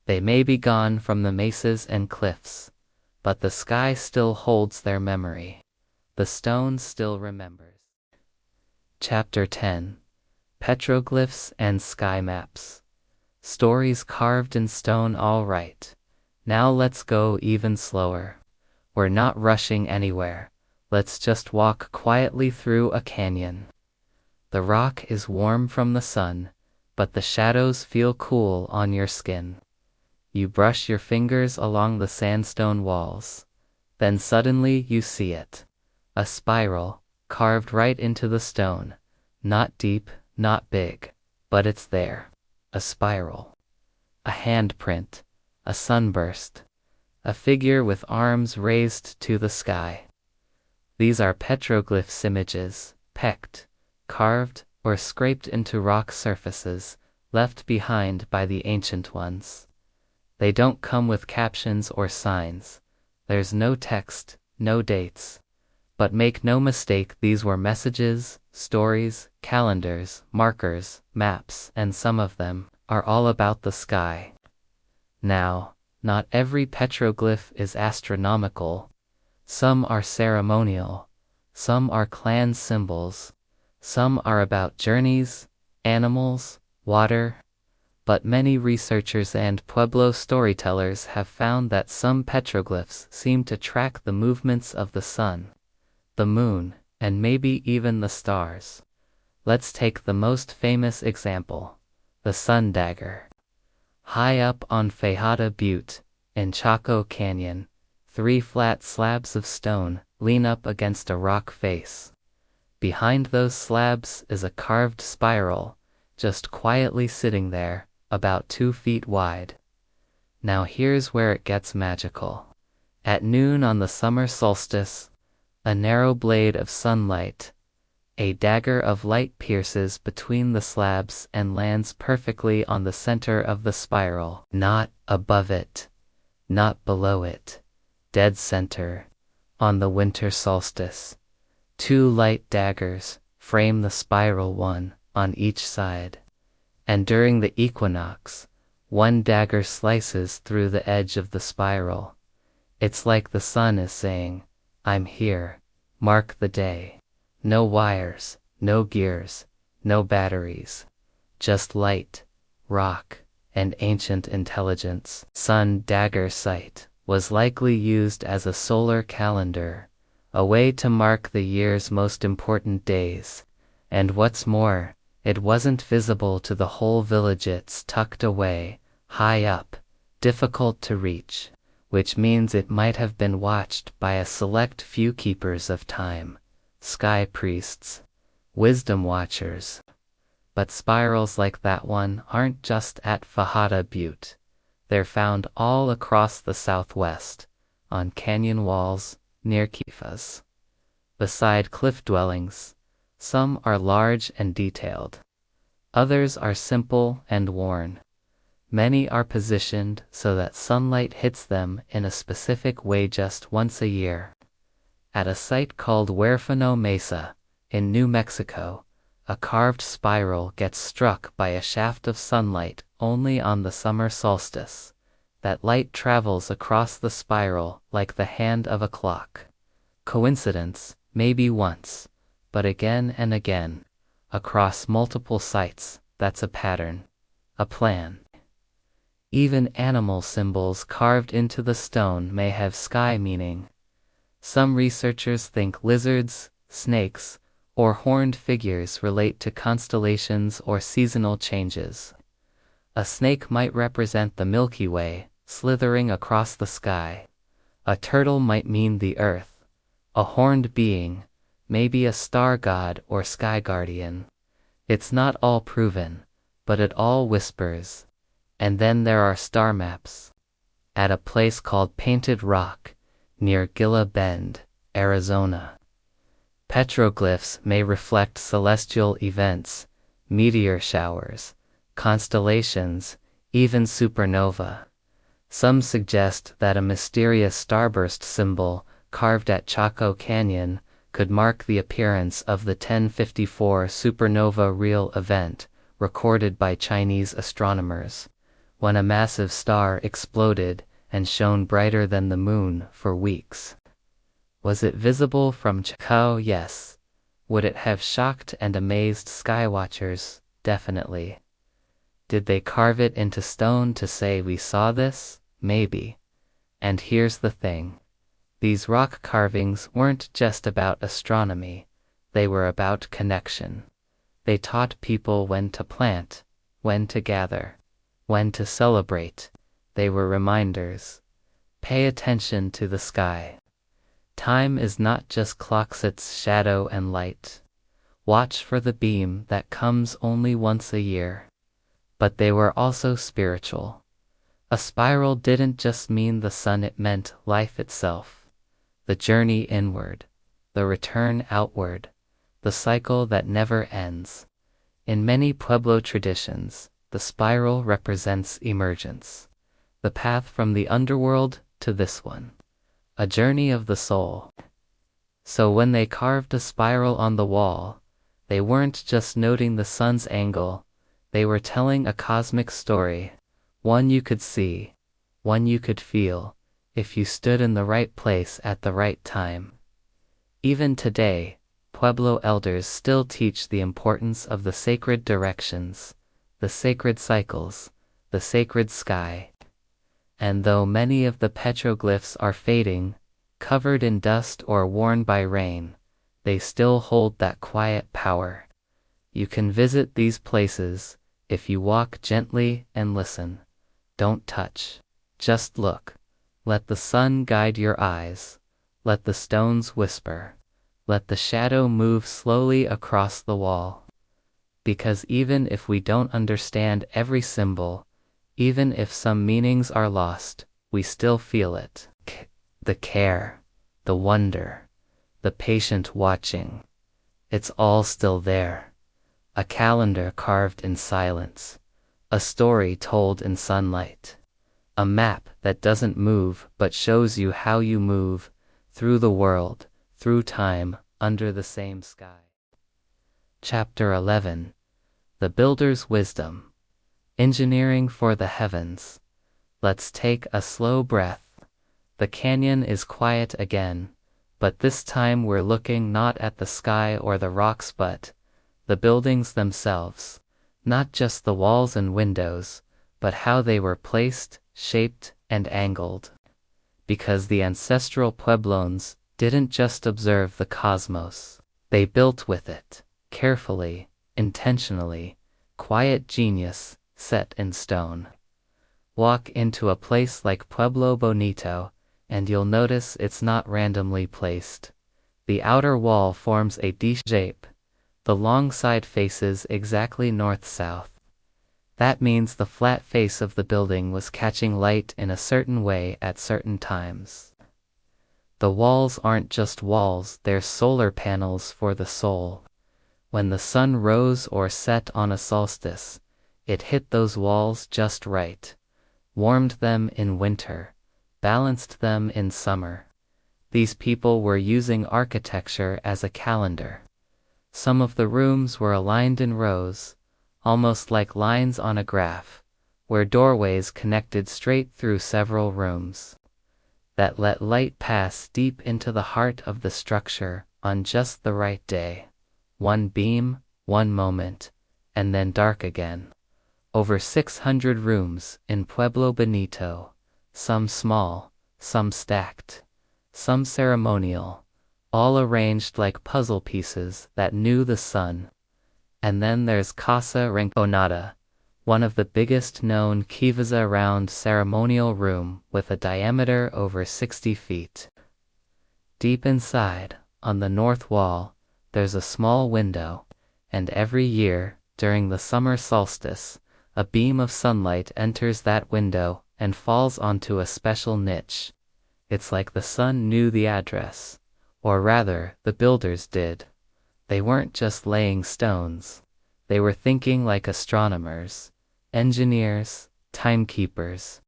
They may be gone from the mesas and cliffs, but the sky still holds their memory. The stone still remembers. Chapter 10. Petroglyphs and Sky Maps. Stories carved in stone. All right. Now let's go even slower. We're not rushing anywhere. Let's just walk quietly through a canyon. The rock is warm from the sun, but the shadows feel cool on your skin. You brush your fingers along the sandstone walls. Then suddenly you see it. A spiral, carved right into the stone. Not deep, not big, but it's there. A spiral. A handprint. A sunburst. A figure with arms raised to the sky. These are petroglyphs, images, pecked, carved, or scraped into rock surfaces, left behind by the ancient ones. They don't come with captions or signs. There's no text, no dates. But make no mistake, these were messages, stories, calendars, markers, maps, and some of them are all about the sky. Now, not every petroglyph is astronomical. Some are ceremonial. Some are clan symbols. Some are about journeys, animals, water. But many researchers and Pueblo storytellers have found that some petroglyphs seem to track the movements of the sun, the moon, and maybe even the stars. Let's take the most famous example, the Sun Dagger. High up on Fajada Butte, in Chaco Canyon, 3 flat slabs of stone lean up against a rock face. Behind those slabs is a carved spiral, just quietly sitting there, about 2 feet wide. Now here's where it gets magical. At noon on the summer solstice, a narrow blade of sunlight, a dagger of light, pierces between the slabs and lands perfectly on the center of the spiral. Not above it, not below it, dead center, on the winter solstice. 2 light daggers frame the spiral, one on each side. And during the equinox, 1 dagger slices through the edge of the spiral. It's like the sun is saying, I'm here, mark the day. No wires, no gears, no batteries. Just light, rock, and ancient intelligence. Sun Dagger site was likely used as a solar calendar, a way to mark the year's most important days. And what's more, it wasn't visible to the whole village. It's tucked away, high up, difficult to reach, which means it might have been watched by a select few keepers of time, sky priests, wisdom watchers. But spirals like that one aren't just at Fajada Butte. They're found all across the Southwest, on canyon walls, near kivas. Beside cliff dwellings, some are large and detailed. Others are simple and worn. Many are positioned so that sunlight hits them in a specific way just once a year. At a site called Mesa, in New Mexico, a carved spiral gets struck by a shaft of sunlight only on the summer solstice. That light travels across the spiral like the hand of a clock. Coincidence? Maybe once, but again and again, across multiple sites, that's a pattern, a plan. Even animal symbols carved into the stone may have sky meaning. Some researchers think lizards, snakes, or horned figures relate to constellations or seasonal changes. A snake might represent the Milky Way, slithering across the sky. A turtle might mean the earth. A horned being, maybe a star god or sky guardian. It's not all proven, but it all whispers. And then there are star maps. At a place called Painted Rock, near Gila Bend, Arizona. Petroglyphs may reflect celestial events, meteor showers, constellations, even supernova. Some suggest that a mysterious starburst symbol carved at Chaco Canyon could mark the appearance of the 1054 supernova real event recorded by Chinese astronomers, when a massive star exploded and shone brighter than the moon for weeks. Was it visible from Chaco? Yes. Would it have shocked and amazed skywatchers? Definitely. Did they carve it into stone to say we saw this? Maybe. And here's the thing. These rock carvings weren't just about astronomy. They were about connection. They taught people when to plant, when to gather, when to celebrate. They were reminders. Pay attention to the sky. Time is not just clocks, it's shadow and light. Watch for the beam that comes only once a year. But they were also spiritual. A spiral didn't just mean the sun, it meant life itself. The journey inward, the return outward, the cycle that never ends. In many Pueblo traditions, the spiral represents emergence. The path from the underworld to this one. A journey of the soul. So when they carved a spiral on the wall, they weren't just noting the sun's angle, they were telling a cosmic story, one you could see, one you could feel, if you stood in the right place at the right time. Even today, Pueblo elders still teach the importance of the sacred directions, the sacred cycles, the sacred sky. And though many of the petroglyphs are fading, covered in dust or worn by rain, they still hold that quiet power. You can visit these places if you walk gently and listen. Don't touch. Just look. Let the sun guide your eyes. Let the stones whisper. Let the shadow move slowly across the wall. Because even if we don't understand every symbol, even if some meanings are lost, we still feel it. The care, the wonder, the patient watching. It's all still there. A calendar carved in silence. A story told in sunlight. A map that doesn't move but shows you how you move, through the world, through time, under the same sky. Chapter 11. The Builder's Wisdom. Engineering for the Heavens. Let's take a slow breath. The canyon is quiet again, but this time we're looking not at the sky or the rocks but the buildings themselves. Not just the walls and windows, but how they were placed, shaped, and angled. Because the ancestral Puebloans didn't just observe the cosmos. They built with it, carefully, intentionally, quiet genius, set in stone. Walk into a place like Pueblo Bonito, and you'll notice it's not randomly placed. The outer wall forms a D shape. The long side faces exactly north-south. That means the flat face of the building was catching light in a certain way at certain times. The walls aren't just walls, they're solar panels for the soul. When the sun rose or set on a solstice, it hit those walls just right, warmed them in winter, balanced them in summer. These people were using architecture as a calendar. Some of the rooms were aligned in rows, almost like lines on a graph, where doorways connected straight through several rooms. That let light pass deep into the heart of the structure on just the right day. One beam, one moment, and then dark again. Over 600 rooms in Pueblo Bonito, some small, some stacked, some ceremonial, all arranged like puzzle pieces that knew the sun. And then there's Casa Rinconada, one of the biggest known kivas round ceremonial room with a diameter over 60 feet. Deep inside, on the north wall, there's a small window, and every year, during the summer solstice, a beam of sunlight enters that window and falls onto a special niche. It's like the sun knew the address. Or rather, the builders did. They weren't just laying stones. They were thinking like astronomers, engineers, timekeepers.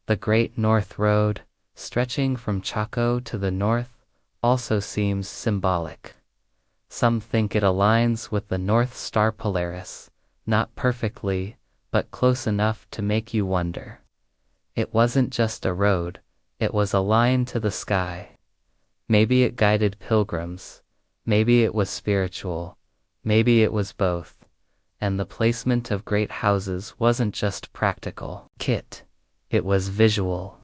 The Great North Road, stretching from Chaco to the north, also seems symbolic. Some think it aligns with the North Star Polaris, not perfectly, but close enough to make you wonder. It wasn't just a road, it was a line to the sky. Maybe it guided pilgrims, maybe it was spiritual, maybe it was both. And the placement of great houses wasn't just practical kit, it was visual.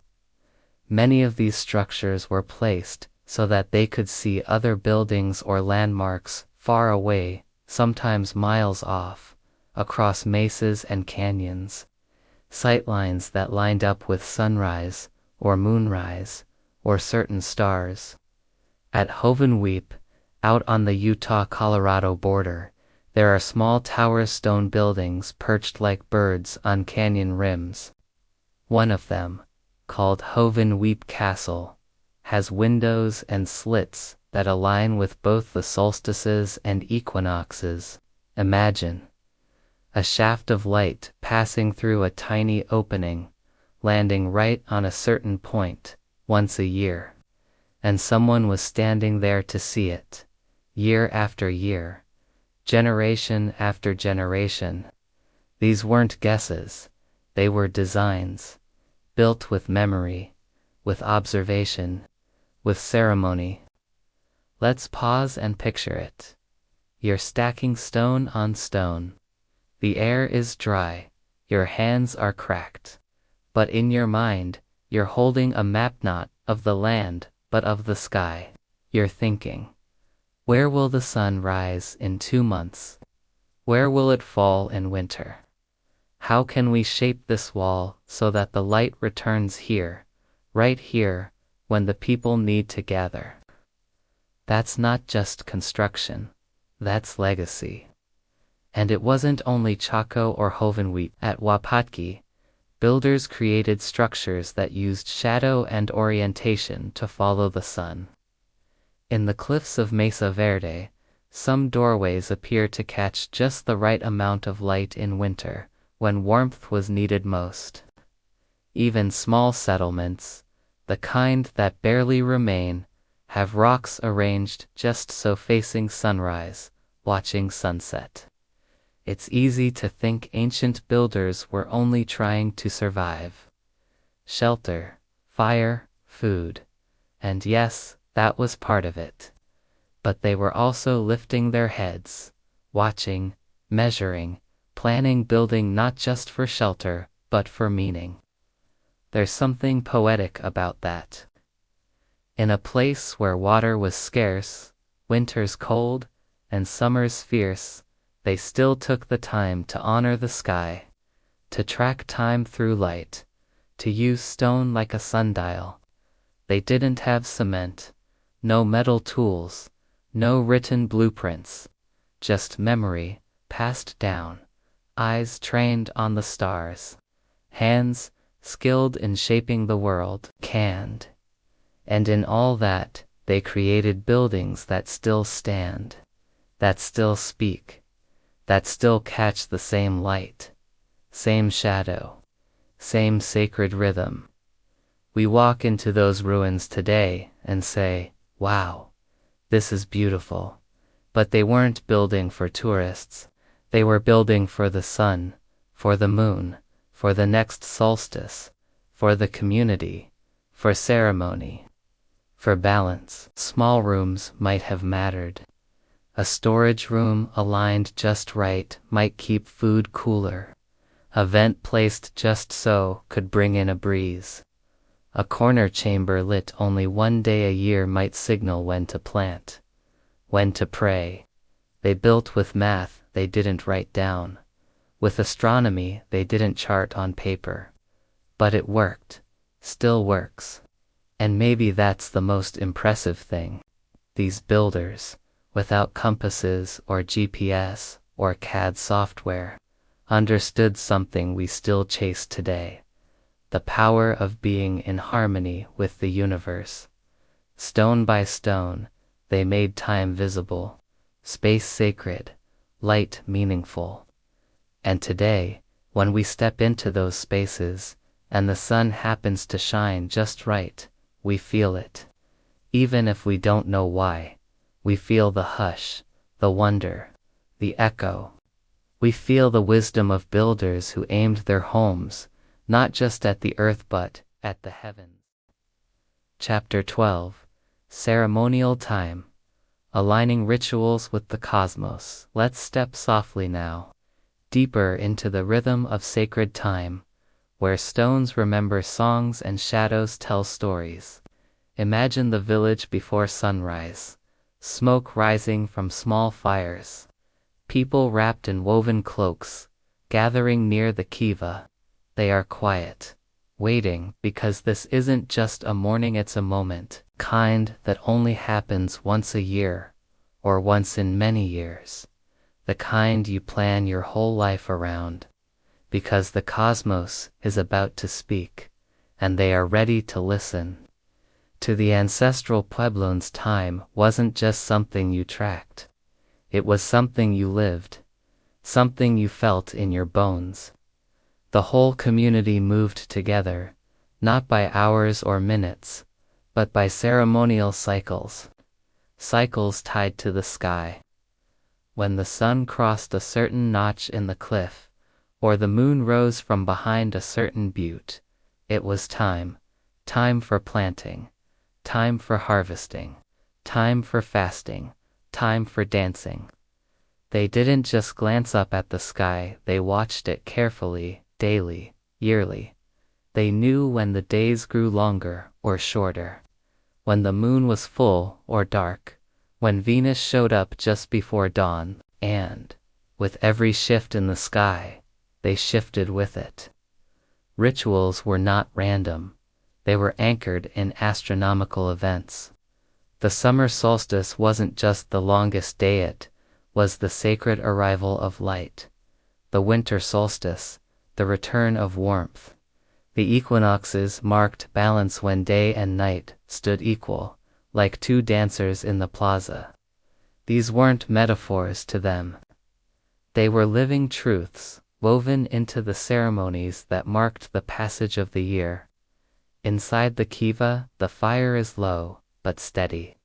Many of these structures were placed so that they could see other buildings or landmarks far away, sometimes miles off, across mesas and canyons. Sightlines that lined up with sunrise, or moonrise, or certain stars. At Hovenweep, out on the Utah-Colorado border, there are small tower stone buildings perched like birds on canyon rims. One of them, called Hovenweep Castle, has windows and slits that align with both the solstices and equinoxes. Imagine a shaft of light passing through a tiny opening, landing right on a certain point, once a year. And someone was standing there to see it, year after year, generation after generation. These weren't guesses, they were designs, built with memory, with observation, with ceremony. Let's pause and picture it. You're stacking stone on stone. The air is dry, your hands are cracked. But in your mind, you're holding a map not of the land, but of the sky. You're thinking, where will the sun rise in 2 months? Where will it fall in winter? How can we shape this wall so that the light returns here, right here, when the people need to gather? That's not just construction, that's legacy. And it wasn't only Chaco or Hovenweep. At Wapatki, builders created structures that used shadow and orientation to follow the sun. In the cliffs of Mesa Verde, some doorways appear to catch just the right amount of light in winter, when warmth was needed most. Even small settlements, the kind that barely remain, have rocks arranged just so facing sunrise, watching sunset. It's easy to think ancient builders were only trying to survive. Shelter, fire, food. And yes, that was part of it. But they were also lifting their heads, watching, measuring, planning building not just for shelter, but for meaning. There's something poetic about that. In a place where water was scarce, winters cold, and summers fierce, they still took the time to honor the sky, to track time through light, to use stone like a sundial. They didn't have cement, no metal tools, no written blueprints, just memory, passed down, eyes trained on the stars, hands skilled in shaping the world, canned. And in all that, they created buildings that still stand, that still speak, that still catch the same light, same shadow, same sacred rhythm. We walk into those ruins today and say, wow, this is beautiful. But they weren't building for tourists. They were building for the sun, for the moon, for the next solstice, for the community, for ceremony, for balance. Small rooms might have mattered. A storage room aligned just right might keep food cooler. A vent placed just so could bring in a breeze. A corner chamber lit only 1 day a year might signal when to plant, when to pray. They built with math they didn't write down. With astronomy they didn't chart on paper. But it worked, still works. And maybe that's the most impressive thing. These builders, without compasses or GPS or CAD software, understood something we still chase today: the power of being in harmony with the universe. Stone by stone, they made time visible, space sacred, light meaningful. And today, when we step into those spaces, and the sun happens to shine just right, we feel it. Even if we don't know why, we feel the hush, the wonder, the echo. We feel the wisdom of builders who aimed their homes, not just at the earth but at the heavens. Chapter 12. Ceremonial Time. Aligning rituals with the cosmos. Let's step softly now, deeper into the rhythm of sacred time, where stones remember songs and shadows tell stories. Imagine the village before sunrise, smoke rising from small fires, people wrapped in woven cloaks, gathering near the kiva. They are quiet, waiting, because this isn't just a morning, it's a moment, kind that only happens once a year, or once in many years, the kind you plan your whole life around, because the cosmos is about to speak, and they are ready to listen. To the ancestral Puebloans, time wasn't just something you tracked. It was something you lived, something you felt in your bones. The whole community moved together, not by hours or minutes, but by ceremonial cycles. Cycles tied to the sky. When the sun crossed a certain notch in the cliff, or the moon rose from behind a certain butte, it was time. Time for planting, time for harvesting, time for fasting, time for dancing. They didn't just glance up at the sky, they watched it carefully, daily, yearly. They knew when the days grew longer or shorter, when the moon was full or dark, when Venus showed up just before dawn, and, with every shift in the sky, they shifted with it. Rituals were not random. They were anchored in astronomical events. The summer solstice wasn't just the longest day, it was the sacred arrival of light. The winter solstice, the return of warmth. The equinoxes marked balance when day and night stood equal, like two dancers in the plaza. These weren't metaphors to them. They were living truths, woven into the ceremonies that marked the passage of the year. Inside the kiva, the fire is low, but steady.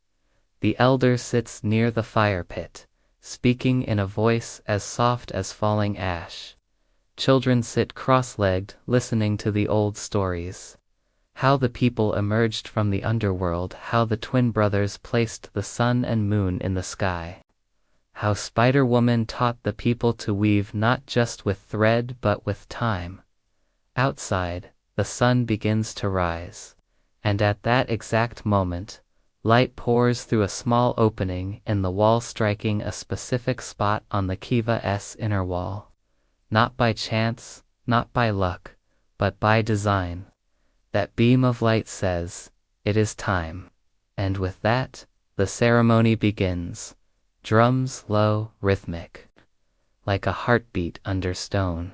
The elder sits near the fire pit, speaking in a voice as soft as falling ash. Children sit cross-legged, listening to the old stories. How the people emerged from the underworld, how the twin brothers placed the sun and moon in the sky. How Spider-Woman taught the people to weave not just with thread but with time. Outside, the sun begins to rise, and at that exact moment, light pours through a small opening in the wall, striking a specific spot on the kiva's inner wall. Not by chance, not by luck, but by design. That beam of light says, "It is time." And with that, the ceremony begins. Drums low, rhythmic, like a heartbeat under stone.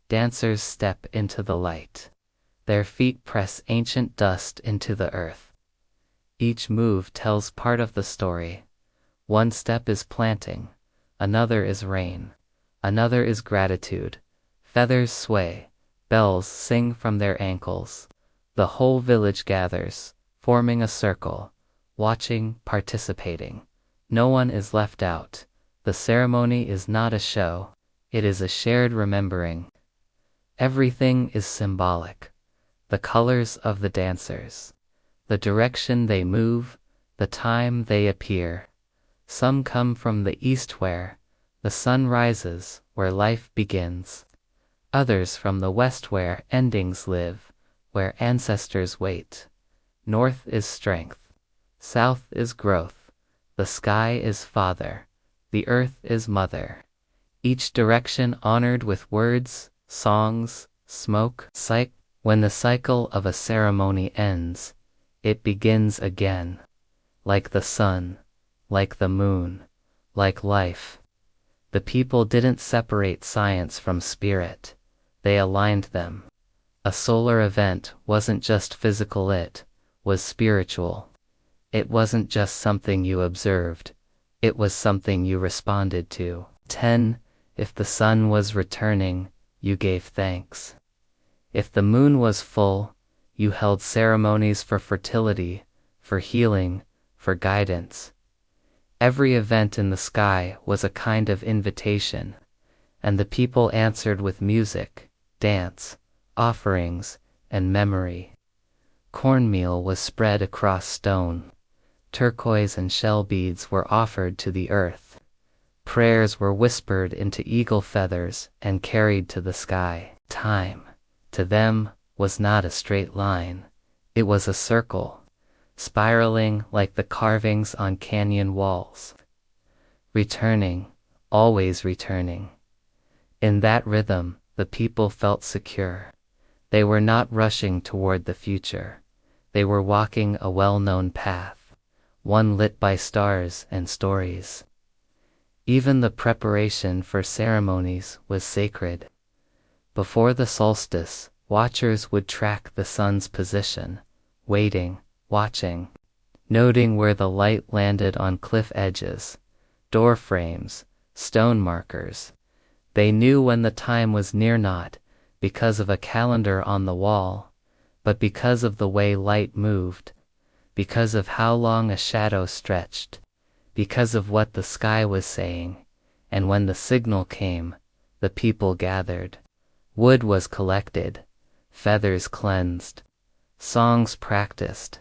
Dancers step into the light. Their feet press ancient dust into the earth. Each move tells part of the story. One step is planting, another is rain, another is gratitude. Feathers sway, bells sing from their ankles. The whole village gathers, forming a circle, watching, participating. No one is left out. The ceremony is not a show, it is a shared remembering. Everything is symbolic. The colors of the dancers, the direction they move, the time they appear. Some come from the east where the sun rises, where life begins. Others from the west where endings live, where ancestors wait. North is strength, south is growth, the sky is father, the earth is mother. Each direction honored with words, songs, smoke, sight. When the cycle of a ceremony ends, it begins again. Like the sun, like the moon, like life. The people didn't separate science from spirit, they aligned them. A solar event wasn't just physical, it was spiritual. It wasn't just something you observed, it was something you responded to. 10. If the sun was returning, you gave thanks. If the moon was full, you held ceremonies for fertility, for healing, for guidance. Every event in the sky was a kind of invitation, and the people answered with music, dance, offerings, and memory. Cornmeal was spread across stone. Turquoise and shell beads were offered to the earth. Prayers were whispered into eagle feathers and carried to the sky. Time, to them, was not a straight line. It was a circle, spiraling like the carvings on canyon walls. Returning, always returning. In that rhythm, the people felt secure. They were not rushing toward the future. They were walking a well-known path, one lit by stars and stories. Even the preparation for ceremonies was sacred. Before the solstice, watchers would track the sun's position, waiting, watching, noting where the light landed on cliff edges, door frames, stone markers. They knew when the time was near, not because of a calendar on the wall, but because of the way light moved, because of how long a shadow stretched, because of what the sky was saying. And when the signal came, the people gathered. Wood was collected, feathers cleansed, songs practiced.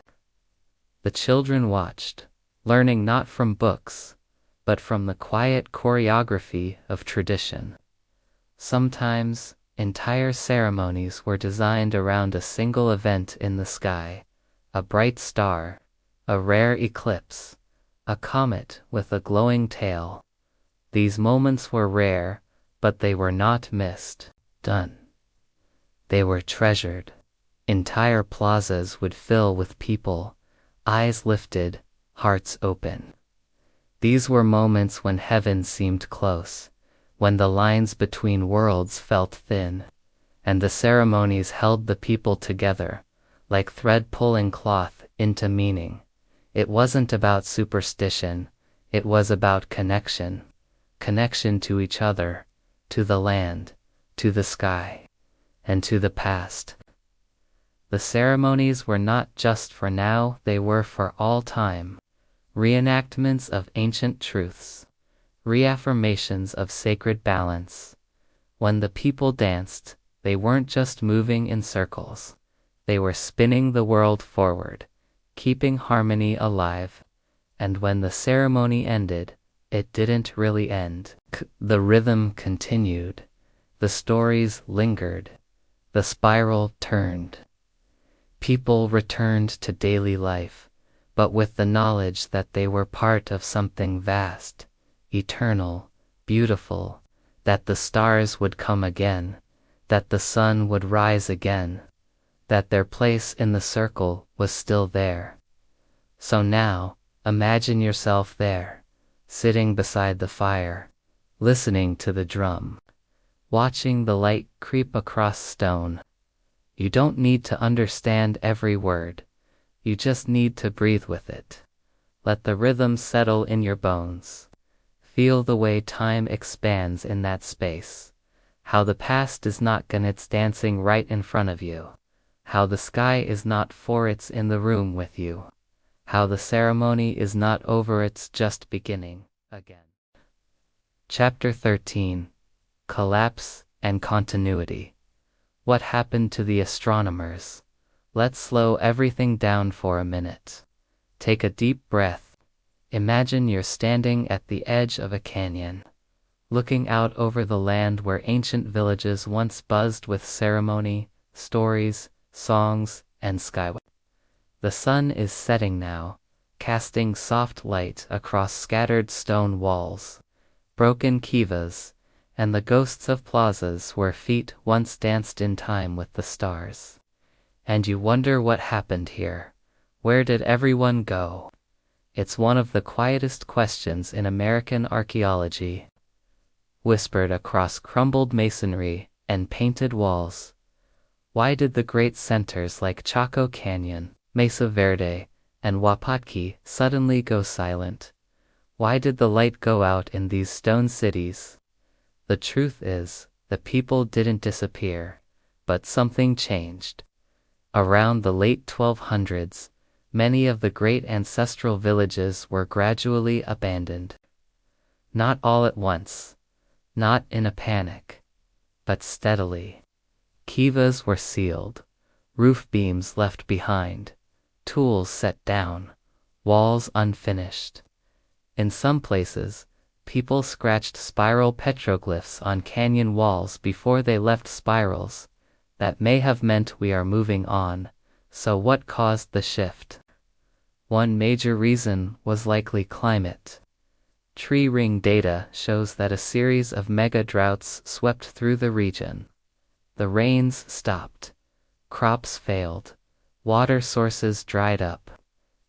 The children watched, learning not from books, but from the quiet choreography of tradition. Sometimes, entire ceremonies were designed around a single event in the sky, a bright star, a rare eclipse, a comet with a glowing tail. These moments were rare, but they were not missed. Done. They were treasured. Entire plazas would fill with people, eyes lifted, hearts open. These were moments when heaven seemed close, when the lines between worlds felt thin, and the ceremonies held the people together, like thread pulling cloth into meaning. It wasn't about superstition, it was about connection. Connection to each other, to the land, to the sky, and to the past. The ceremonies were not just for now, they were for all time. Reenactments of ancient truths, reaffirmations of sacred balance. When the people danced, they weren't just moving in circles. They were spinning the world forward, keeping harmony alive. And when the ceremony ended, it didn't really end. The rhythm continued. The stories lingered. The spiral turned. People returned to daily life, but with the knowledge that they were part of something vast, eternal, beautiful, that the stars would come again, that the sun would rise again, that their place in the circle was still there. So now, imagine yourself there, sitting beside the fire, listening to the drum, watching the light creep across stone. You don't need to understand every word, you just need to breathe with it. Let the rhythm settle in your bones. Feel the way time expands in that space, how the past is not gone, it's dancing right in front of you, how the sky is not for, it's in the room with you. How the ceremony is not over, it's just beginning again. Chapter 13. Collapse and Continuity. What happened to the astronomers? Let's slow everything down for a minute. Take a deep breath. Imagine you're standing at the edge of a canyon, looking out over the land where ancient villages once buzzed with ceremony, stories, songs, and skyway. The sun is setting now, casting soft light across scattered stone walls, broken kivas, and the ghosts of plazas where feet once danced in time with the stars. And you wonder what happened here. Where did everyone go? It's one of the quietest questions in American archaeology. Whispered across crumbled masonry and painted walls. Why did the great centers like Chaco Canyon, Mesa Verde, and Wapatki suddenly go silent? Why did the light go out in these stone cities? The truth is, the people didn't disappear, but something changed. Around the late 1200s, many of the great ancestral villages were gradually abandoned. Not all at once, not in a panic, but steadily. Kivas were sealed, roof beams left behind, tools set down, walls unfinished. In some places, people scratched spiral petroglyphs on canyon walls before they left spirals. That may have meant we are moving on. So what caused the shift? One major reason was likely climate. Tree ring data shows that a series of mega droughts swept through the region. The rains stopped, crops failed, water sources dried up,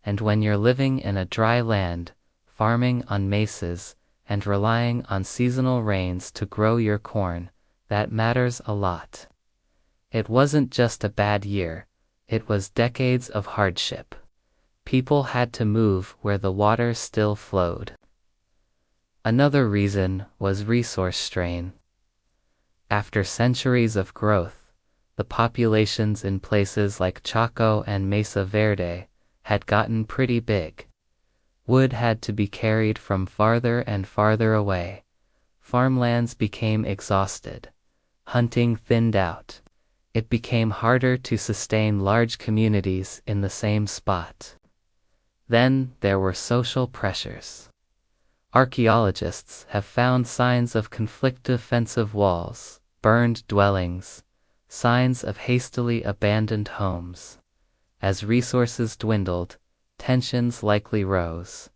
and when you're living in a dry land, farming on mesas, and relying on seasonal rains to grow your corn, that matters a lot. It wasn't just a bad year, it was decades of hardship. People had to move where the water still flowed. Another reason was resource strain. After centuries of growth, the populations in places like Chaco and Mesa Verde had gotten pretty big. Wood had to be carried from farther and farther away. Farmlands became exhausted. Hunting thinned out. It became harder to sustain large communities in the same spot. Then there were social pressures. Archaeologists have found signs of conflictive defensive walls, burned dwellings, signs of hastily abandoned homes. As resources dwindled, tensions likely rose.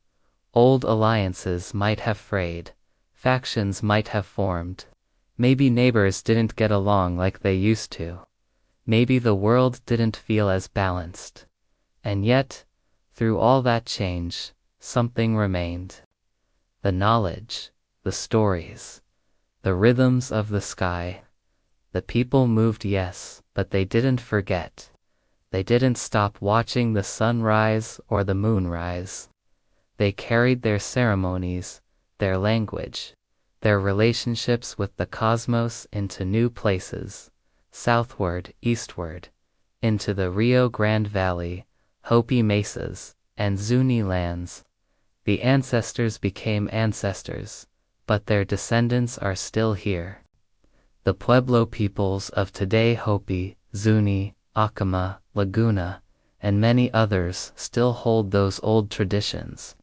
Old alliances might have frayed, factions might have formed. Maybe neighbors didn't get along like they used to. Maybe the world didn't feel as balanced. And yet, through all that change, something remained. The knowledge, the stories, the rhythms of the sky. The people moved, yes, but they didn't forget. They didn't stop watching the sun rise or the moon rise. They carried their ceremonies, their language, their relationships with the cosmos into new places, southward, eastward, into the Rio Grande Valley, Hopi mesas, and Zuni lands. The ancestors became ancestors, but their descendants are still here. The Pueblo peoples of today, Hopi, Zuni, Acoma, Laguna, and many others still hold those old traditions.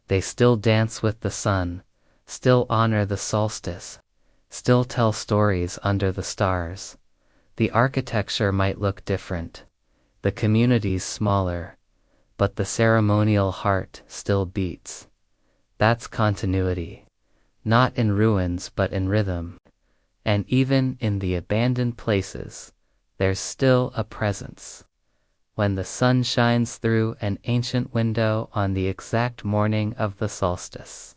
They still dance with the sun, still honor the solstice, still tell stories under the stars. The architecture might look different, the communities smaller, but the ceremonial heart still beats. That's continuity, not in ruins but in rhythm. And even in the abandoned places, there's still a presence. When the sun shines through an ancient window on the exact morning of the solstice,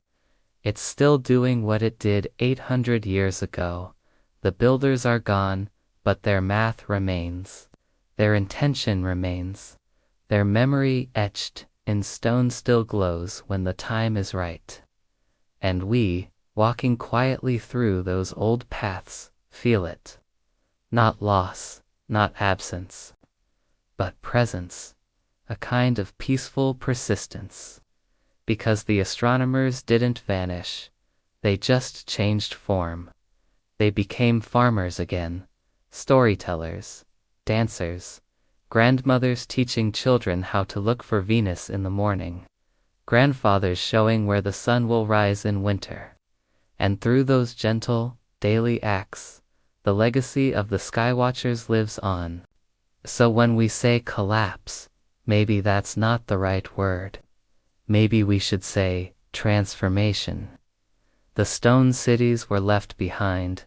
it's still doing what it did 800 years ago. The builders are gone, but their math remains. Their intention remains. Their memory etched in stone still glows when the time is right. And we, walking quietly through those old paths, feel it. Not loss, not absence, but presence, a kind of peaceful persistence. Because the astronomers didn't vanish, they just changed form. They became farmers again, storytellers, dancers, grandmothers teaching children how to look for Venus in the morning, grandfathers showing where the sun will rise in winter. And through those gentle, daily acts, the legacy of the skywatchers lives on. So when we say collapse, maybe that's not the right word. Maybe we should say transformation. The stone cities were left behind,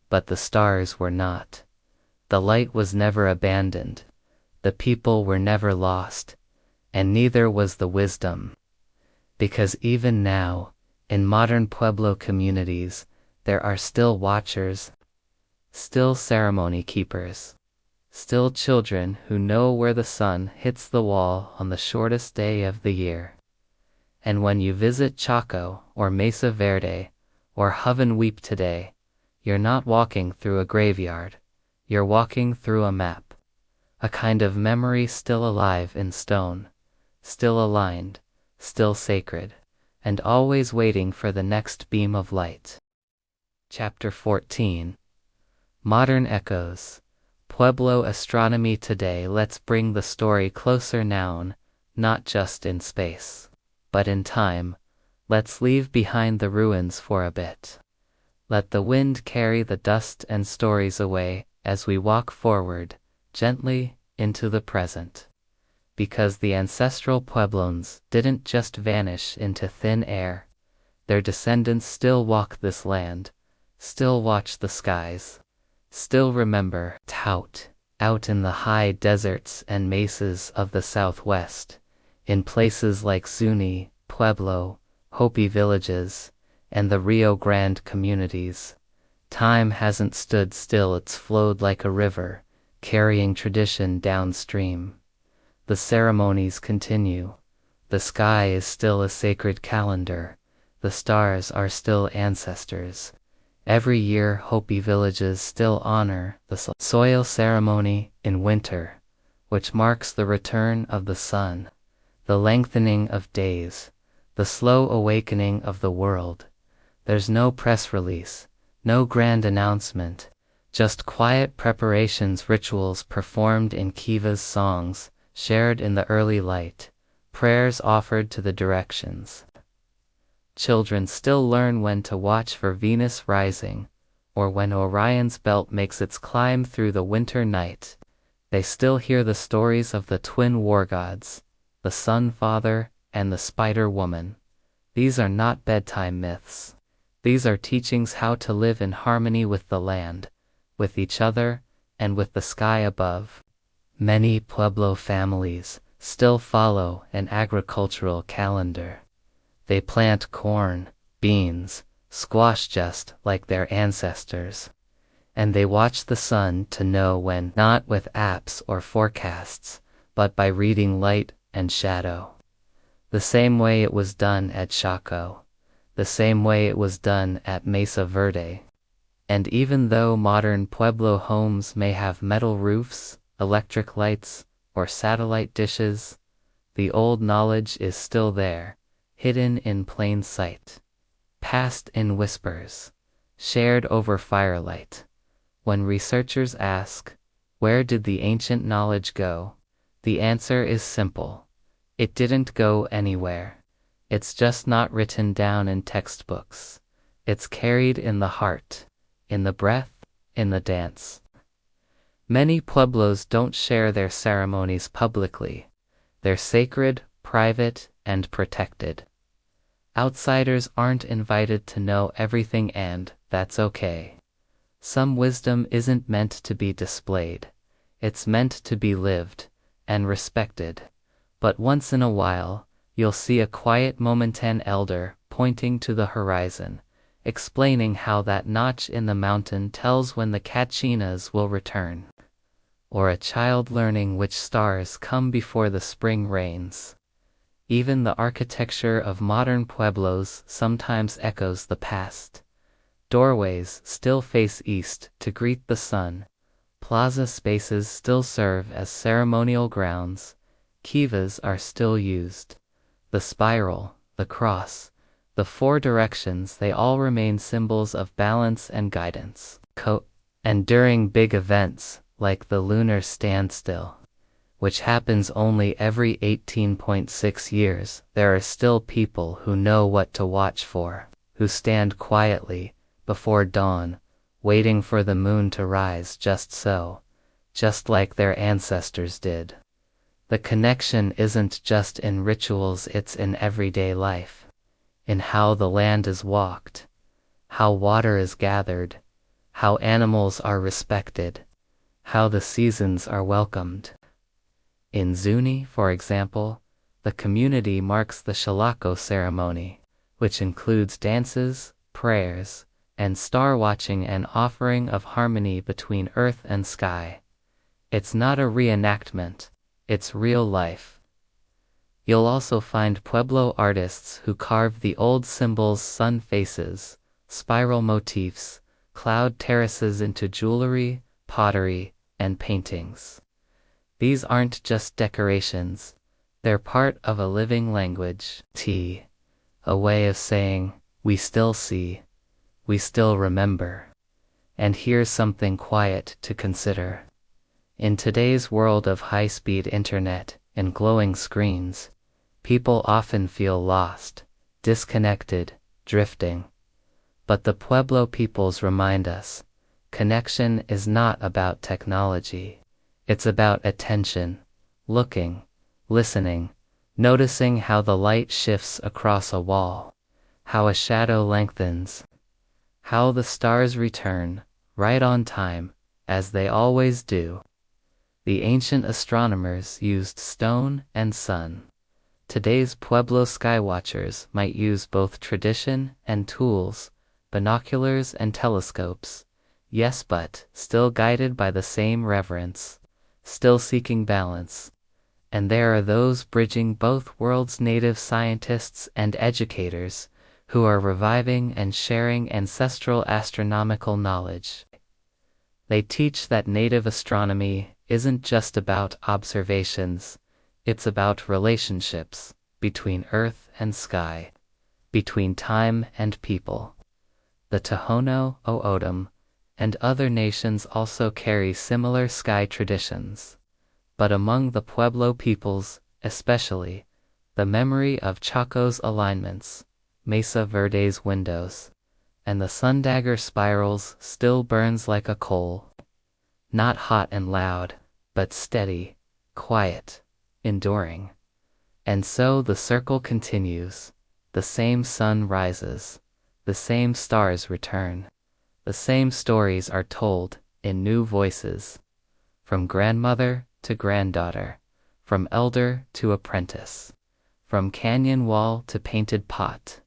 but the stars were not. The light was never abandoned. The people were never lost, and neither was the wisdom. Because even now, in modern Pueblo communities, there are still watchers, still ceremony keepers, still children who know where the sun hits the wall on the shortest day of the year. And when you visit Chaco or Mesa Verde or Hoven Weep today, you're not walking through a graveyard, you're walking through a map, a kind of memory still alive in stone, still aligned, still sacred, and always waiting for the next beam of light. Chapter 14. Modern Echoes. Pueblo Astronomy today. Let's bring the story closer now, not just in space, but in time. Let's leave behind the ruins for a bit. Let the wind carry the dust and stories away as we walk forward, gently, into the present. Because the ancestral Puebloans didn't just vanish into thin air. Their descendants still walk this land, still watch the skies, still remember out in the high deserts and mesas of the Southwest, in places like Zuni, Pueblo, Hopi villages, and the Rio Grande communities. Time hasn't stood still, it's flowed like a river, carrying tradition downstream. The ceremonies continue. The sky is still a sacred calendar. The stars are still ancestors. Every year Hopi villages still honor the soil ceremony in winter, which marks the return of the sun, the lengthening of days, the slow awakening of the world. There's no press release, no grand announcement, just quiet preparations, rituals performed in kivas, songs shared in the early light, prayers offered to the directions. Children still learn when to watch for Venus rising, or when Orion's belt makes its climb through the winter night. They still hear the stories of the twin war gods, the Sun Father and the Spider Woman. These are not bedtime myths. These are teachings how to live in harmony with the land, with each other, and with the sky above. Many Pueblo families still follow an agricultural calendar. They plant corn, beans, squash just like their ancestors. And they watch the sun to know when, not with apps or forecasts, but by reading light and shadow. The same way it was done at Chaco. The same way it was done at Mesa Verde. And even though modern Pueblo homes may have metal roofs, electric lights, or satellite dishes, the old knowledge is still there, hidden in plain sight, passed in whispers, shared over firelight. When researchers ask, where did the ancient knowledge go? The answer is simple. It didn't go anywhere. It's just not written down in textbooks. It's carried in the heart, in the breath, in the dance. Many Pueblos don't share their ceremonies publicly. They're sacred, private, and protected. Outsiders aren't invited to know everything, and that's okay. Some wisdom isn't meant to be displayed. It's meant to be lived and respected. But once in a while, you'll see a quiet Momontan elder pointing to the horizon, explaining how that notch in the mountain tells when the Cachinas will return. Or a child learning which stars come before the spring rains. Even the architecture of modern pueblos sometimes echoes the past. Doorways still face east to greet the sun. Plaza spaces still serve as ceremonial grounds. Kivas are still used. The spiral, the cross, the four directions, they all remain symbols of balance and guidance. And during big events, like the lunar standstill, which happens only every 18.6 years, there are still people who know what to watch for, who stand quietly, before dawn, waiting for the moon to rise just like their ancestors did. The connection isn't just in rituals, it's in everyday life, in how the land is walked, how water is gathered, how animals are respected, how the seasons are welcomed. In Zuni, for example, The community marks the Chaco ceremony, which includes dances, prayers, and star watching, and offering of harmony between earth and sky. It's not a reenactment, it's real life. You'll also find Pueblo artists who carve the old symbols, sun faces, spiral motifs, cloud terraces into jewelry, pottery, and paintings. These aren't just decorations, they're part of a living language. A way of saying, we still see, we still remember. And here's something quiet to consider. In today's world of high-speed internet and glowing screens, people often feel lost, disconnected, drifting. But the Pueblo peoples remind us, connection is not about technology. It's about attention, looking, listening, noticing how the light shifts across a wall, how a shadow lengthens, how the stars return, right on time, as they always do. The ancient astronomers used stone and sun. Today's Pueblo skywatchers might use both tradition and tools, binoculars and telescopes, yes, but still guided by the same reverence, still seeking balance. And there are those bridging both worlds, native scientists and educators, who are reviving and sharing ancestral astronomical knowledge. They teach that native astronomy isn't just about observations, it's about relationships between earth and sky, between time and people. The Tohono O'odham and other nations also carry similar sky traditions. But among the Pueblo peoples, especially, the memory of Chaco's alignments, Mesa Verde's windows, and the Sun Dagger spirals still burns like a coal. Not hot and loud, but steady, quiet, enduring. And so the circle continues. The same sun rises, the same stars return, the same stories are told in new voices, from grandmother to granddaughter, from elder to apprentice, from canyon wall to painted pot.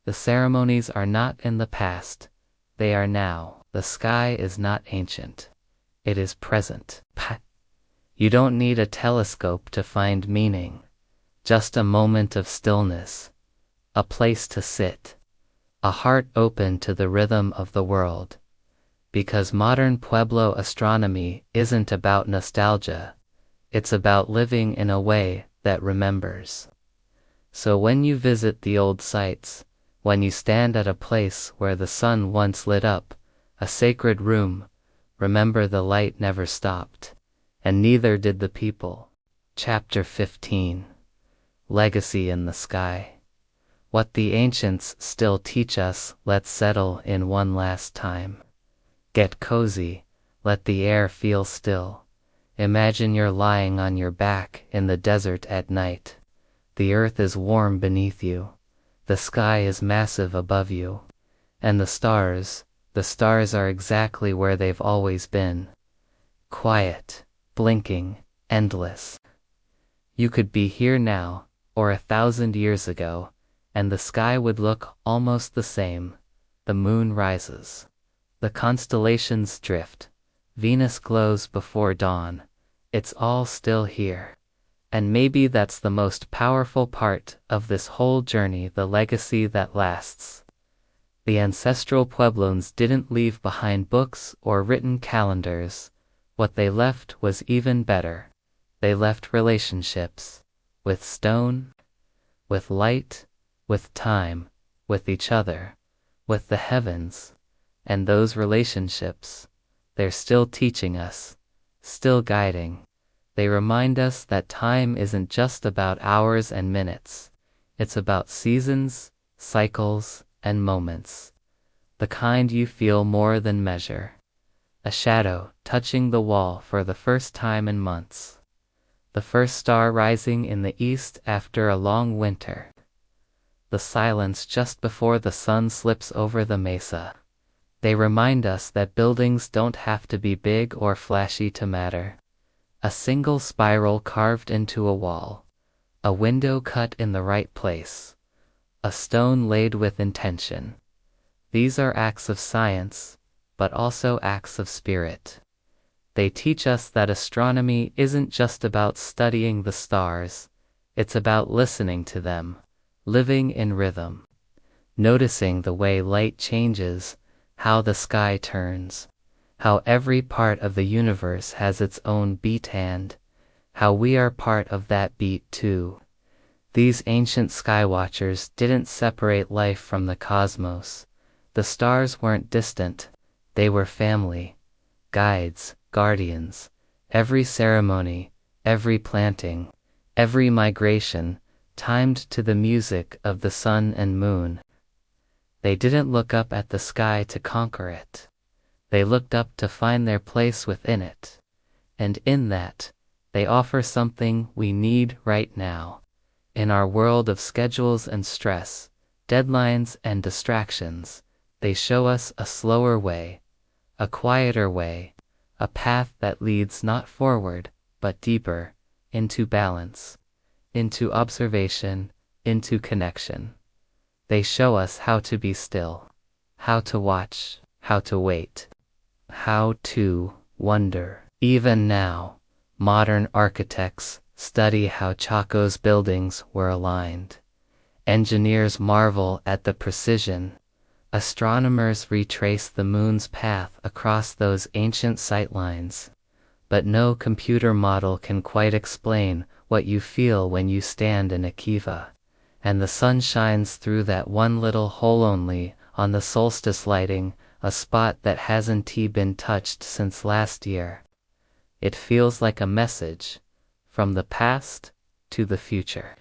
The ceremonies are not in the past, they are now. The sky is not ancient, it is present. You don't need a telescope to find meaning, just a moment of stillness, a place to sit, a heart open to the rhythm of the world. Because modern Pueblo astronomy isn't about nostalgia, it's about living in a way that remembers. So when you visit the old sites, when you stand at a place where the sun once lit up, a sacred room, remember the light never stopped, and neither did the people. Chapter 15. Legacy in the Sky. What the ancients still teach us, let's settle in one last time. Get cozy, let the air feel still. Imagine you're lying on your back in the desert at night. The earth is warm beneath you. The sky is massive above you. And the stars are exactly where they've always been. Quiet, blinking, endless. You could be here now, or 1,000 years ago, and the sky would look almost the same. The moon rises. The constellations drift. Venus glows before dawn. It's all still here. And maybe that's the most powerful part of this whole journey, the legacy that lasts. The ancestral Puebloans didn't leave behind books or written calendars. What they left was even better. They left relationships. With stone, with light, with time, with each other, with the heavens. And those relationships, they're still teaching us, still guiding. They remind us that time isn't just about hours and minutes. It's about seasons, cycles, and moments. The kind you feel more than measure. A shadow touching the wall for the first time in months. The first star rising in the east after a long winter. The silence just before the sun slips over the mesa. They remind us that buildings don't have to be big or flashy to matter. A single spiral carved into a wall, a window cut in the right place, a stone laid with intention. These are acts of science, but also acts of spirit. They teach us that astronomy isn't just about studying the stars, it's about listening to them, living in rhythm, noticing the way light changes, how the sky turns, how every part of the universe has its own beat and how we are part of that beat too. These ancient skywatchers didn't separate life from the cosmos. The stars weren't distant, they were family, guides, guardians. Every ceremony, every planting, every migration, timed to the music of the sun and moon. They didn't look up at the sky to conquer it. They looked up to find their place within it. And in that, they offer something we need right now. In our world of schedules and stress, deadlines and distractions, they show us a slower way, a quieter way, a path that leads not forward, but deeper, into balance, into observation, into connection. They show us how to be still, how to watch, how to wait, how to wonder. Even now, modern architects study how Chaco's buildings were aligned. Engineers marvel at the precision. Astronomers retrace the moon's path across those ancient sightlines. But no computer model can quite explain what you feel when you stand in a kiva, and the sun shines through that one little hole only on the solstice lighting, a spot that hasn't been touched since last year. It feels like a message, from the past to the future,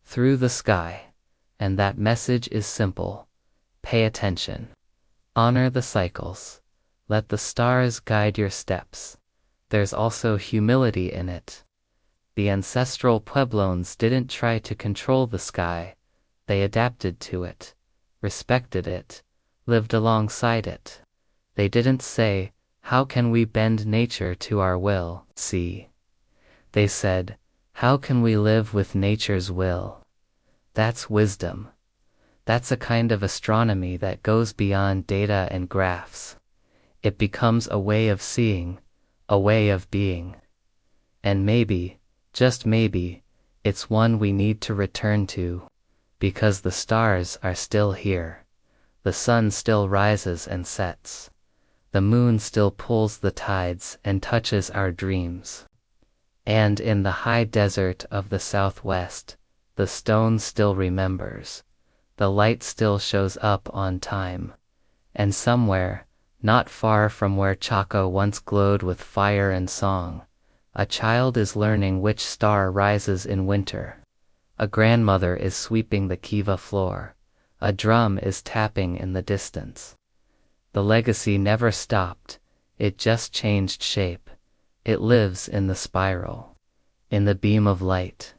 through the sky, and that message is simple. Pay attention. Honor the cycles. Let the stars guide your steps. There's also humility in it. The ancestral Puebloans didn't try to control the sky. They adapted to it, respected it, lived alongside it. They didn't say, "How can we bend nature to our will?" See. They said, "How can we live with nature's will?" That's wisdom. That's a kind of astronomy that goes beyond data and graphs. It becomes a way of seeing, a way of being. And maybe, just maybe, it's one we need to return to, because the stars are still here. The sun still rises and sets. The moon still pulls the tides and touches our dreams. And in the high desert of the southwest, the stone still remembers. The light still shows up on time. And somewhere, not far from where Chaco once glowed with fire and song, a child is learning which star rises in winter. A grandmother is sweeping the kiva floor. A drum is tapping in the distance. The legacy never stopped, it just changed shape. It lives in the spiral, in the beam of light,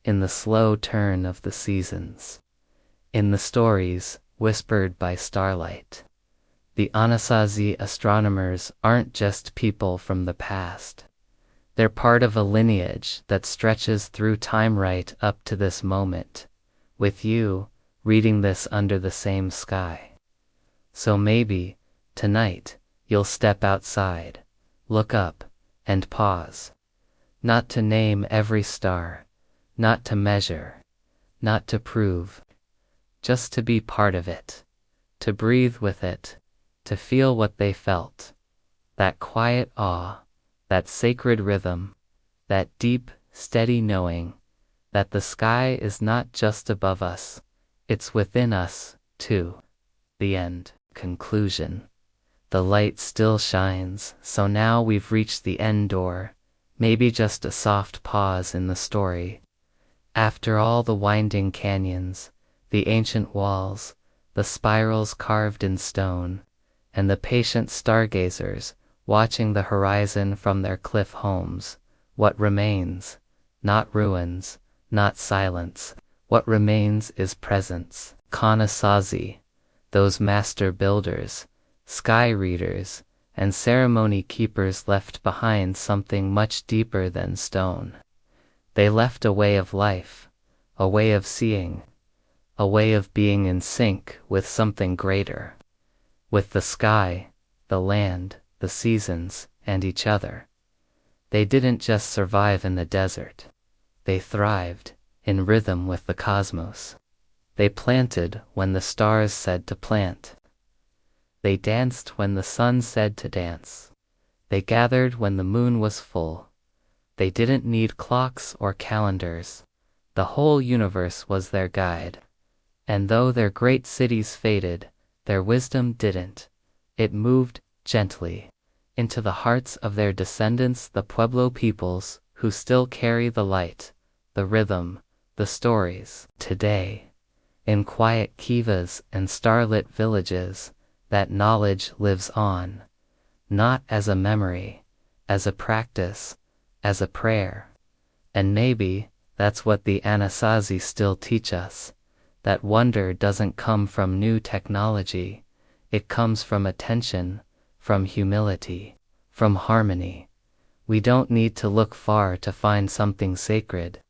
in the slow turn of the seasons, in the stories whispered by starlight. The Anasazi astronomers aren't just people from the past. They're part of a lineage that stretches through time right up to this moment, with you, reading this under the same sky. So maybe, tonight, you'll step outside, look up, and pause. Not to name every star, not to measure, not to prove, just to be part of it, to breathe with it, to feel what they felt. That quiet awe, that sacred rhythm, that deep, steady knowing that the sky is not just above us, it's within us, too. The end. Conclusion. The light still shines, so now we've reached the end door, maybe just a soft pause in the story. After all the winding canyons, the ancient walls, the spirals carved in stone, and the patient stargazers watching the horizon from their cliff homes, what remains? Not ruins, not silence. What remains is presence. Anasazi, those master builders, sky readers, and ceremony keepers left behind something much deeper than stone. They left a way of life, a way of seeing, a way of being in sync with something greater, with the sky, the land, the seasons, and each other. They didn't just survive in the desert. They thrived, in rhythm with the cosmos. They planted when the stars said to plant. They danced when the sun said to dance. They gathered when the moon was full. They didn't need clocks or calendars. The whole universe was their guide. And though their great cities faded, their wisdom didn't. It moved, gently, into the hearts of their descendants, the Pueblo peoples, who still carry the light, the rhythm, the stories. Today, in quiet kivas and starlit villages, that knowledge lives on, not as a memory, as a practice, as a prayer. And maybe that's what the Anasazi still teach us, that wonder doesn't come from new technology, it comes from attention, from humility, from harmony. We don't need to look far to find something sacred.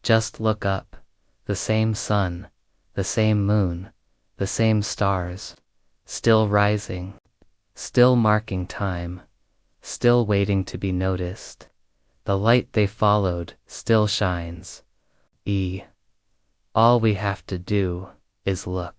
Just look up, the same sun, the same moon, the same stars, still rising, still marking time, still waiting to be noticed. The light they followed still shines. All we have to do is look.